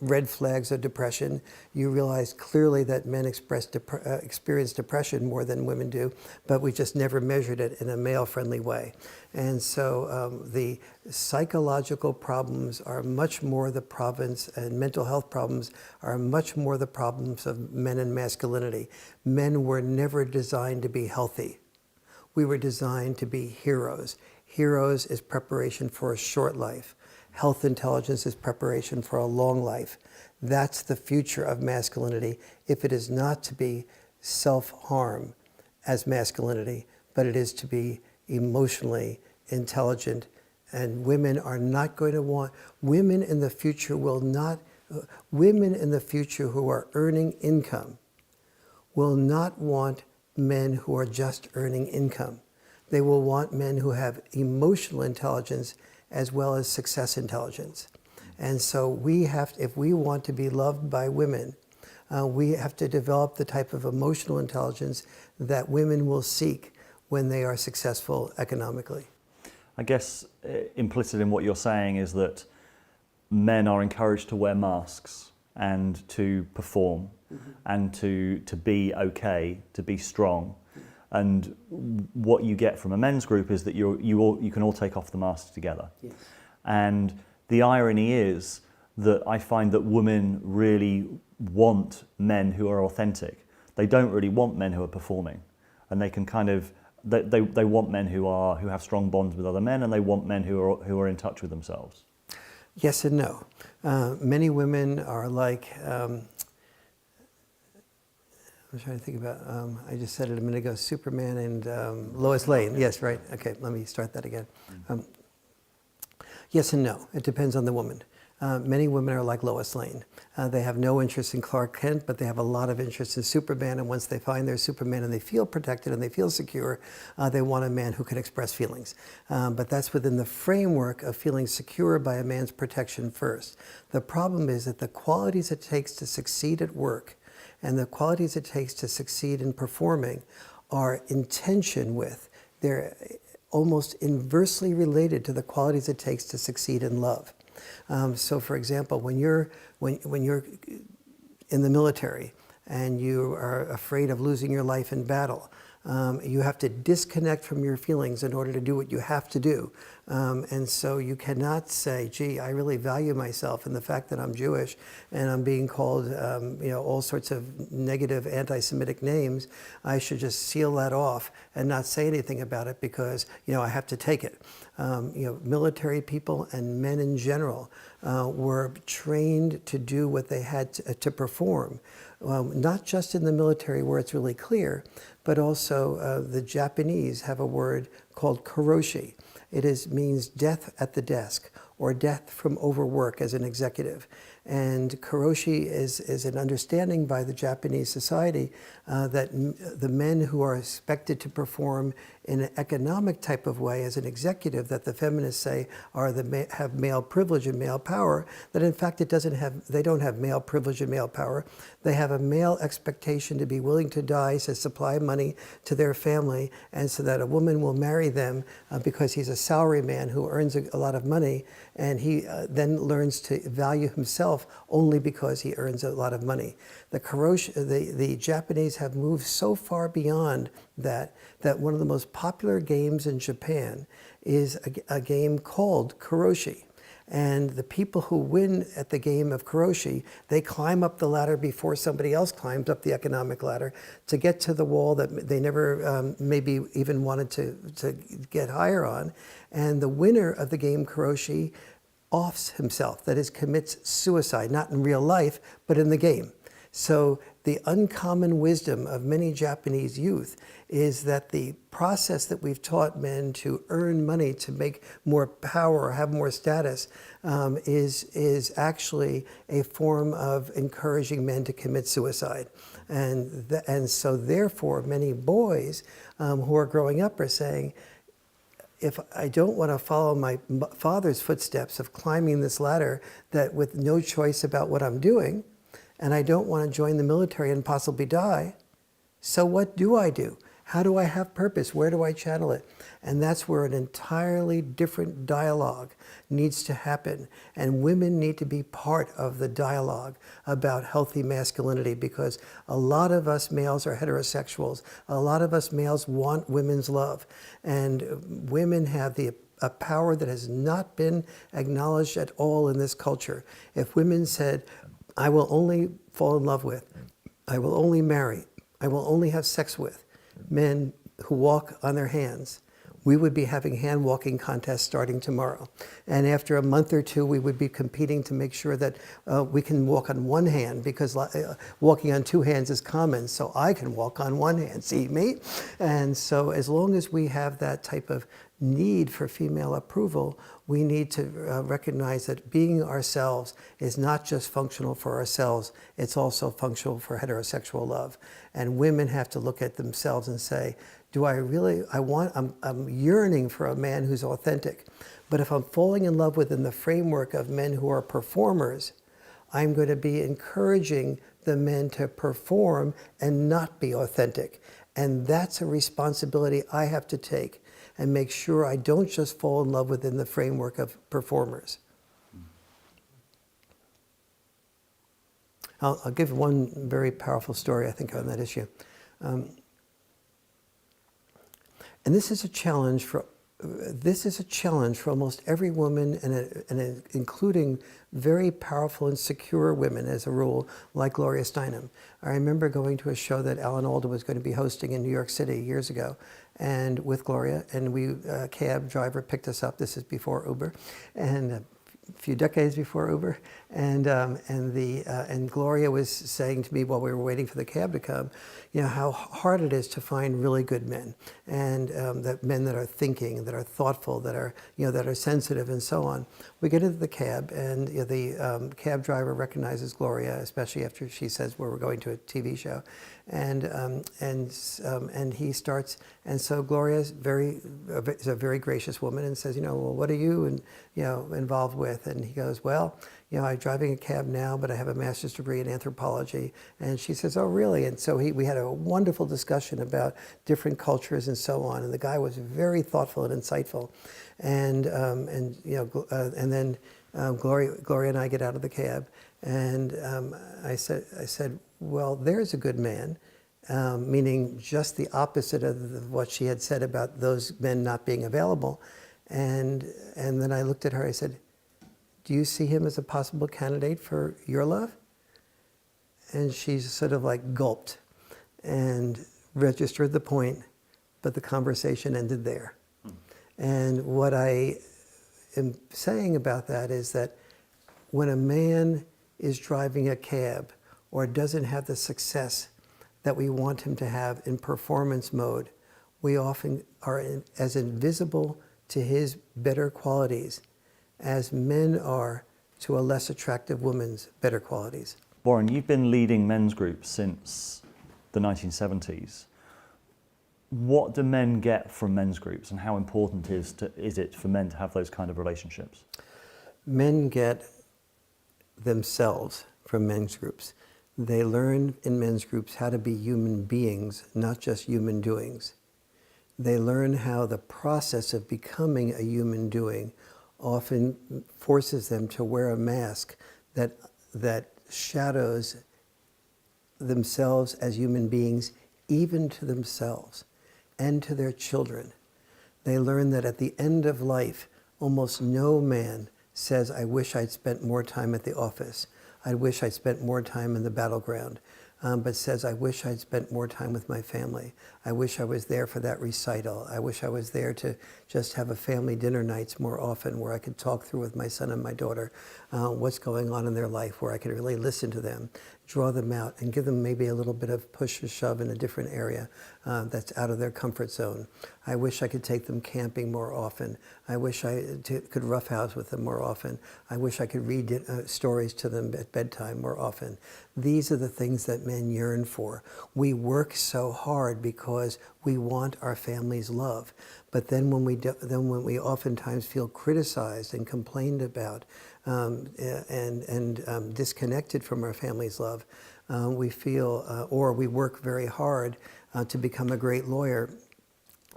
red flags of depression, you realize clearly that men experience depression more than women do, but we just never measured it in a male-friendly way. And so the psychological problems are much more the province, and mental health problems are much more the problems of men and masculinity. Men were never designed to be healthy. We were designed to be heroes. Heroes is preparation for a short life. Health intelligence is preparation for a long life. That's the future of masculinity, if it is not to be self-harm as masculinity, but it is to be emotionally intelligent. And women are not going to want, women in the future who are earning income will not want men who are just earning income. They will want men who have emotional intelligence as well as success intelligence. And so if we want to be loved by women, we have to develop the type of emotional intelligence that women will seek when they are successful economically. I guess implicit in what you're saying is that men are encouraged to wear masks and to perform and to be okay, to be strong. And what you get from a men's group is that you can all take off the masks together. Yes. And the irony is that I find that women really want men who are authentic. They don't really want men who are performing. And they can kind of, they want men who have strong bonds with other men, and they want men who are in touch with themselves. Yes and no. Many women are like, I'm trying to think about, I just said it a minute ago, Superman and Lois Lane. Yes, right. Okay, let me start that again. Yes and no. It depends on the woman. Many women are like Lois Lane. They have no interest in Clark Kent, but they have a lot of interest in Superman. And once they find their Superman and they feel protected and they feel secure, they want a man who can express feelings. But that's within the framework of feeling secure by a man's protection first. The problem is that the qualities it takes to succeed at work and the qualities it takes to succeed in performing are in tension with, they're almost inversely related to the qualities it takes to succeed in love. So for example, when you're in the military and you are afraid of losing your life in battle, you have to disconnect from your feelings in order to do what you have to do. And so you cannot say, gee, I really value myself and the fact that I'm Jewish and I'm being called all sorts of negative anti-Semitic names. I should just seal that off and not say anything about it because I have to take it. Military people and men in general were trained to do what they had to perform. Not just in the military where it's really clear, but also the Japanese have a word called karoshi. It means death at the desk or death from overwork as an executive. And karoshi is an understanding by the Japanese society that the men who are expected to perform in an economic type of way as an executive, that the feminists say have male privilege and male power, that in fact they don't have male privilege and male power. They have a male expectation to be willing to die to supply money to their family, and so that a woman will marry them because he's a salary man who earns a lot of money, and he then learns to value himself only because he earns a lot of money. The Japanese have moved so far beyond that one of the most popular games in Japan is a game called karoshi. And the people who win at the game of karoshi, they climb up the ladder before somebody else climbs up the economic ladder to get to the wall that they never maybe even wanted to get higher on. And the winner of the game karoshi offs himself, that is, commits suicide, not in real life, but in the game. So the uncommon wisdom of many Japanese youth is that the process that we've taught men to earn money, to make more power, have more status, is actually a form of encouraging men to commit suicide. And so therefore, many boys who are growing up are saying, if I don't want to follow my father's footsteps of climbing this ladder that with no choice about what I'm doing, and I don't want to join the military and possibly die, so what do I do? How do I have purpose? Where do I channel it? And that's where an entirely different dialogue needs to happen. And women need to be part of the dialogue about healthy masculinity, because a lot of us males are heterosexuals. A lot of us males want women's love. And women have a power that has not been acknowledged at all in this culture. If women said, I will only fall in love with, I will only marry, I will only have sex with men who walk on their hands, we would be having hand walking contests starting tomorrow. And after a month or two, we would be competing to make sure that we can walk on one hand, because walking on two hands is common, so I can walk on one hand, see me? And so as long as we have that type of need for female approval, we need to recognize that being ourselves is not just functional for ourselves, it's also functional for heterosexual love. And women have to look at themselves and say, do I really, I'm yearning for a man who's authentic. But if I'm falling in love within the framework of men who are performers, I'm going to be encouraging the men to perform and not be authentic. And that's a responsibility I have to take, and make sure I don't just fall in love within the framework of performers. I'll give one very powerful story, I think, on that issue. And this is a challenge for almost every woman, and including very powerful and secure women, as a rule, like Gloria Steinem. I remember going to a show that Alan Alda was going to be hosting in New York City years ago, and with Gloria, and a cab driver picked us up. This is before Uber, and a few decades before Uber, and Gloria was saying to me while we were waiting for the cab to come, how hard it is to find really good men, and that men that are thinking, that are thoughtful, that are that are sensitive, and so on. We get into the cab, and the cab driver recognizes Gloria, especially after she says we're going to a TV show, and he starts, and so Gloria is a very gracious woman, and says, well, what are you involved with? And he goes, well, I'm driving a cab now, but I have a master's degree in anthropology. And she says, oh, really? And so we had a wonderful discussion about different cultures and so on. And the guy was very thoughtful and insightful. And then Gloria and I get out of the cab, and I said, well, there's a good man, meaning just the opposite of what she had said about those men not being available. And then I looked at her, I said, do you see him as a possible candidate for your love? And she sort of like gulped and registered the point, but the conversation ended there. And what I am saying about that is that when a man is driving a cab or doesn't have the success that we want him to have in performance mode, we often are as invisible to his better qualities as men are to a less attractive woman's better qualities. Warren, you've been leading men's groups since the 1970s. What do men get from men's groups, and how important is it for men to have those kind of relationships? Men get themselves from men's groups. They learn in men's groups how to be human beings, not just human doings. They learn how the process of becoming a human doing often forces them to wear a mask that shadows themselves as human beings, even to themselves and to their children. They learn that at the end of life, almost no man says, I wish I'd spent more time at the office. I wish I'd spent more time in the battleground. But says, I wish I'd spent more time with my family. I wish I was there for that recital. I wish I was there to just have a family dinner nights more often where I could talk through with my son and my daughter what's going on in their life, where I could really listen to them, draw them out, and give them maybe a little bit of push or shove in a different area that's out of their comfort zone. I wish I could take them camping more often. I wish I could roughhouse with them more often. I wish I could read stories to them at bedtime more often. These are the things that men yearn for. We work so hard because we want our family's love. But then when we oftentimes feel criticized and complained about and disconnected from our family's love, we feel, or we work very hard to become a great lawyer.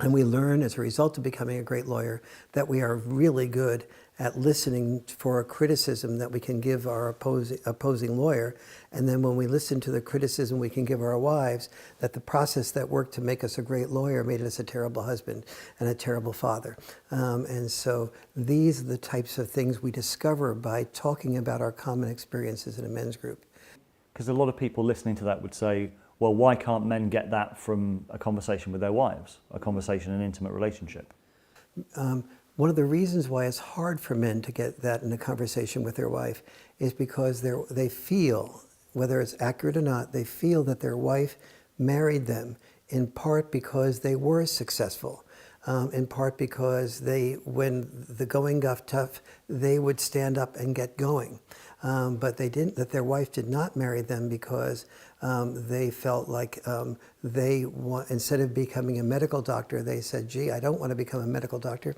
And we learn as a result of becoming a great lawyer that we are really good at listening for a criticism that we can give our opposing lawyer. And then when we listen to the criticism we can give our wives, that the process that worked to make us a great lawyer made us a terrible husband and a terrible father. And so these are the types of things we discover by talking about our common experiences in a men's group. Because a lot of people listening to that would say, well, why can't men get that from a conversation with their wives, a conversation in an intimate relationship? One of the reasons why it's hard for men to get that in a conversation with their wife is because they feel, whether it's accurate or not, they feel that their wife married them in part because they were successful, in part because when the going got tough, they would stand up and get going. But that their wife did not marry them because they felt like instead of becoming a medical doctor, they said, gee, I don't want to become a medical doctor.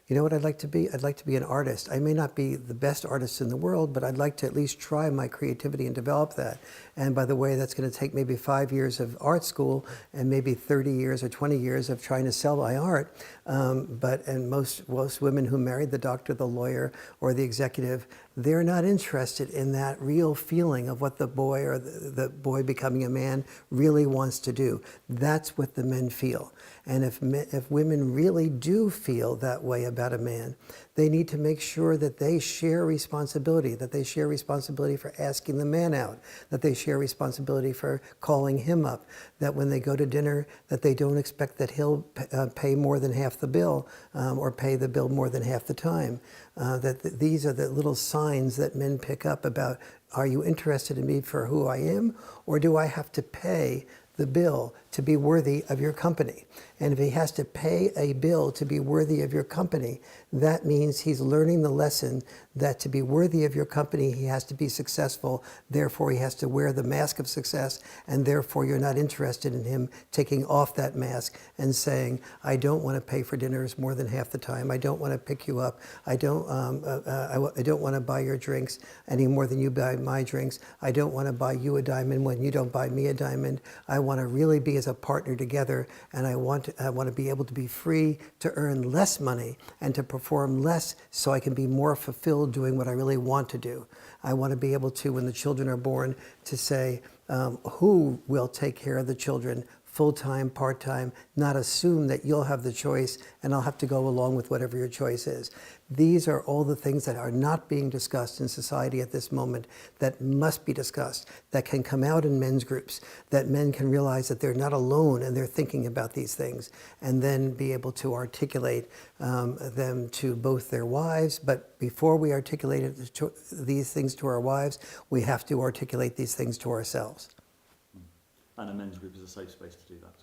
You know what I'd like to be? I'd like to be an artist. I may not be the best artist in the world, but I'd like to at least try my creativity and develop that. And by the way, that's going to take maybe 5 years of art school and maybe 30 years or 20 years of trying to sell my art. And most women who married the doctor, the lawyer, or the executive, they're not interested in that real feeling of what the boy or the boy becoming a man really wants to do. That's what the men feel. And if women really do feel that way about a man, they need to make sure that they share responsibility, for asking the man out, that they share responsibility for calling him up, that when they go to dinner, that they don't expect that he'll pay more than half the bill or pay the bill more than half the time. These are the little signs that men pick up about, are you interested in me for who I am, or do I have to pay the bill to be worthy of your company? And if he has to pay a bill to be worthy of your company, that means he's learning the lesson that to be worthy of your company, he has to be successful. Therefore, he has to wear the mask of success, and therefore you're not interested in him taking off that mask and saying, I don't want to pay for dinners more than half the time. I don't want to pick you up. I don't want to buy your drinks any more than you buy my drinks. I don't want to buy you a diamond when you don't buy me a diamond. I want to really be as a partner together, and I want to be able to be free to earn less money and to perform less so I can be more fulfilled doing what I really want to do. I want to be able to, when the children are born, to say, who will take care of the children, full-time, part-time, not assume that you'll have the choice and I'll have to go along with whatever your choice is. These are all the things that are not being discussed in society at this moment that must be discussed, that can come out in men's groups, that men can realize that they're not alone and they're thinking about these things, and then be able to articulate them to both their wives. But before we articulate these things to our wives, we have to articulate these things to ourselves. And a men's group is a safe space to do that.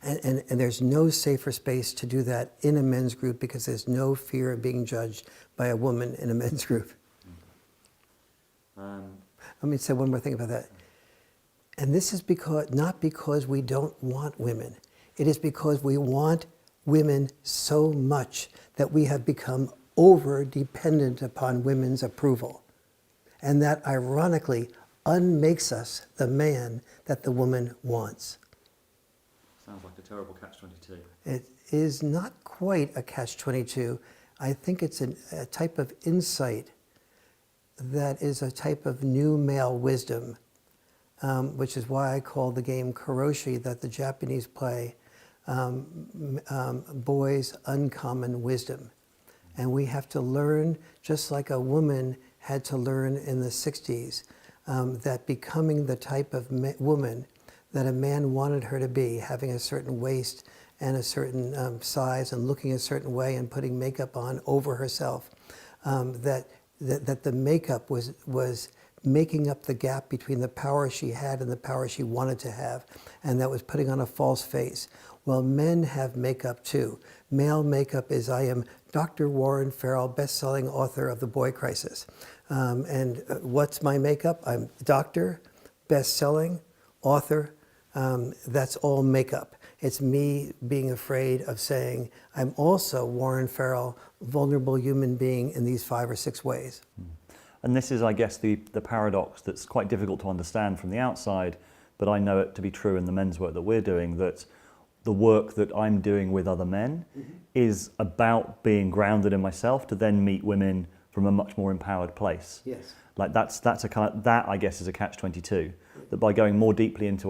And there's no safer space to do that in a men's group because there's no fear of being judged by a woman in a men's group. Let me say one more thing about that. And this is not because we don't want women. It is because we want women so much that we have become over-dependent upon women's approval. And that ironically unmakes us the man that the woman wants. Sounds like a terrible catch-22. It is not quite a catch-22. I think it's a type of insight that is a type of new male wisdom, which is why I call the game karoshi that the Japanese play boys' uncommon wisdom. And we have to learn, just like a woman had to learn in the 60s, that becoming the type of woman that a man wanted her to be, having a certain waist and a certain size and looking a certain way and putting makeup on over herself, that the makeup was making up the gap between the power she had and the power she wanted to have, and that was putting on a false face. Well, men have makeup too. Male makeup is, I am Dr. Warren Farrell, best-selling author of The Boy Crisis. And what's my makeup? I'm doctor, best-selling, author. That's all makeup. It's me being afraid of saying, I'm also Warren Farrell, vulnerable human being in these 5 or 6 ways. And this is, I guess, the paradox that's quite difficult to understand from the outside, but I know it to be true in the men's work that we're doing, that the work that I'm doing with other men is about being grounded in myself to then meet women from a much more empowered place. Yes. Like that's a kind of, that I guess is a catch-22. That by going more deeply into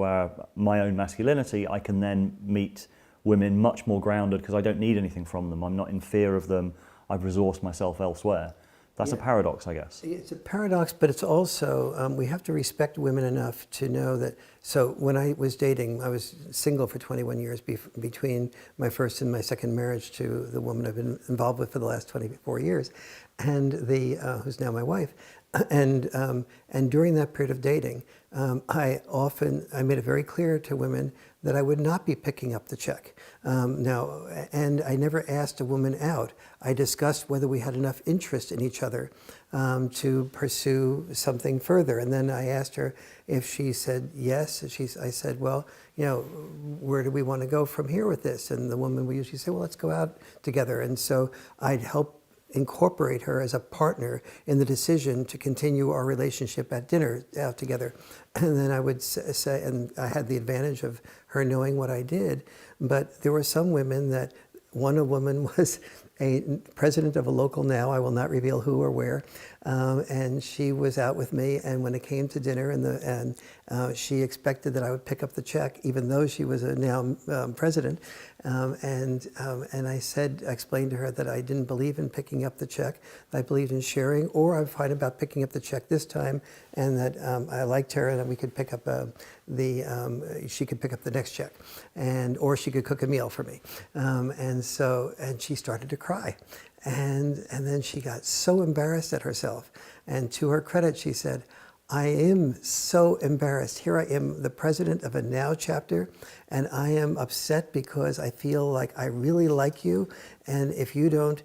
my own masculinity, I can then meet women much more grounded because I don't need anything from them. I'm not in fear of them. I've resourced myself elsewhere. That's a paradox, I guess. It's a paradox, but it's also, we have to respect women enough to know that, so when I was dating, I was single for 21 years between my first and my second marriage to the woman I've been involved with for the last 24 years, and who's now my wife. And during that period of dating, I made it very clear to women that I would not be picking up the check. And I never asked a woman out. I discussed whether we had enough interest in each other to pursue something further. And then I asked her if she said yes. I said, well, where do we want to go from here with this? And the woman would usually say, well, let's go out together. And so I'd help incorporate her as a partner in the decision to continue our relationship at dinner out together. And then I would say, and I had the advantage of her knowing what I did, but there were some women that, one woman was a president of a local now, I will not reveal who or where, and she was out with me, and when it came to dinner, and she expected that I would pick up the check, even though she was a now president, and I explained to her that I didn't believe in picking up the check, I believed in sharing, or I'm fine about picking up the check this time, and that I liked her, and that we could pick up she could pick up the next check, or she could cook a meal for me, and she started to cry. And then she got so embarrassed at herself. And to her credit, she said, I am so embarrassed. Here I am, the president of a Now chapter, and I am upset because I feel like I really like you. And if you don't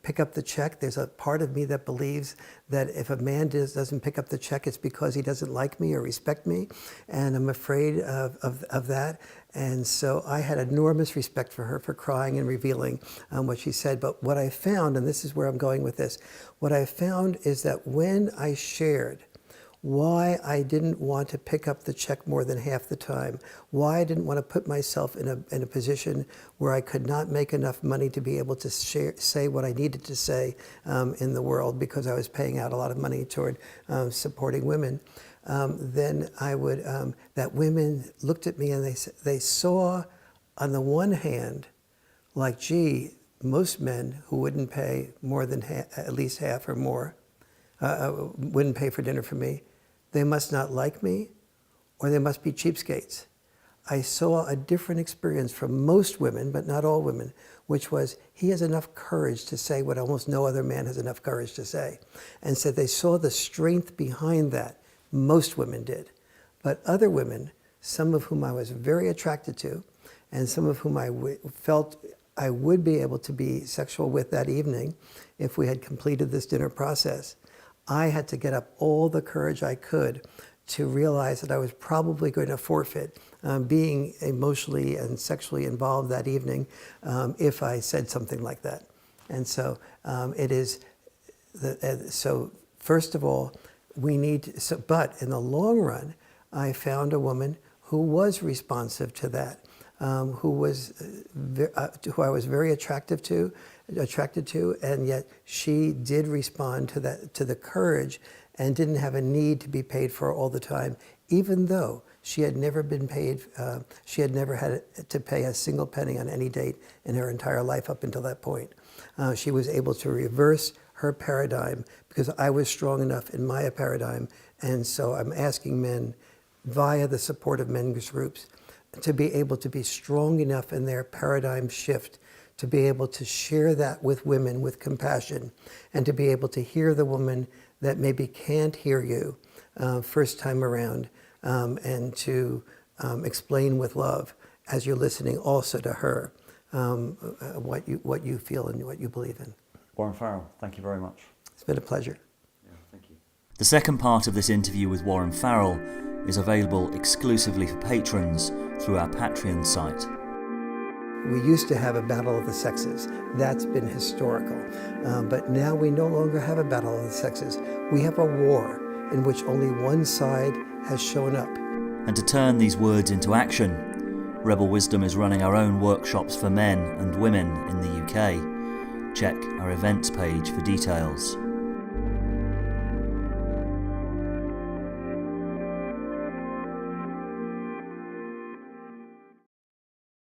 pick up the check, there's a part of me that believes that if a man doesn't pick up the check, it's because he doesn't like me or respect me. And I'm afraid of that. And so I had enormous respect for her for crying and revealing what she said. But what I found, and this is where I'm going with this, what I found is that when I shared why I didn't want to pick up the check more than half the time, why I didn't want to put myself in a position where I could not make enough money to be able to say what I needed to say in the world because I was paying out a lot of money toward supporting women, then I would, that women looked at me and they saw on the one hand, like, gee, most men who wouldn't pay more than at least half or more, wouldn't pay for dinner for me, they must not like me, or they must be cheapskates. I saw a different experience from most women, but not all women, which was he has enough courage to say what almost no other man has enough courage to say. And so they saw the strength behind that. Most women did. But other women, some of whom I was very attracted to, and some of whom I felt I would be able to be sexual with that evening if we had completed this dinner process, I had to get up all the courage I could to realize that I was probably going to forfeit being emotionally and sexually involved that evening if I said something like that. And so so first of all, but in the long run, I found a woman who was responsive to that, who I was very attracted to, and yet she did respond to that, to the courage, and didn't have a need to be paid for all the time, even though she had never been paid. She had never had to pay a single penny on any date in her entire life up until that point. She was able to reverse her paradigm because I was strong enough in my paradigm, and so I'm asking men, via the support of men's groups, to be able to be strong enough in their paradigm shift to be able to share that with women with compassion, and to be able to hear the woman that maybe can't hear you first time around, and to explain with love as you're listening also to her what you feel and what you believe in. Warren Farrell, thank you very much. It's been a pleasure. Yeah, thank you. The second part of this interview with Warren Farrell is available exclusively for patrons through our Patreon site. We used to have a battle of the sexes. That's been historical. But now we no longer have a battle of the sexes. We have a war in which only one side has shown up. And to turn these words into action, Rebel Wisdom is running our own workshops for men and women in the UK. Check our events page for details.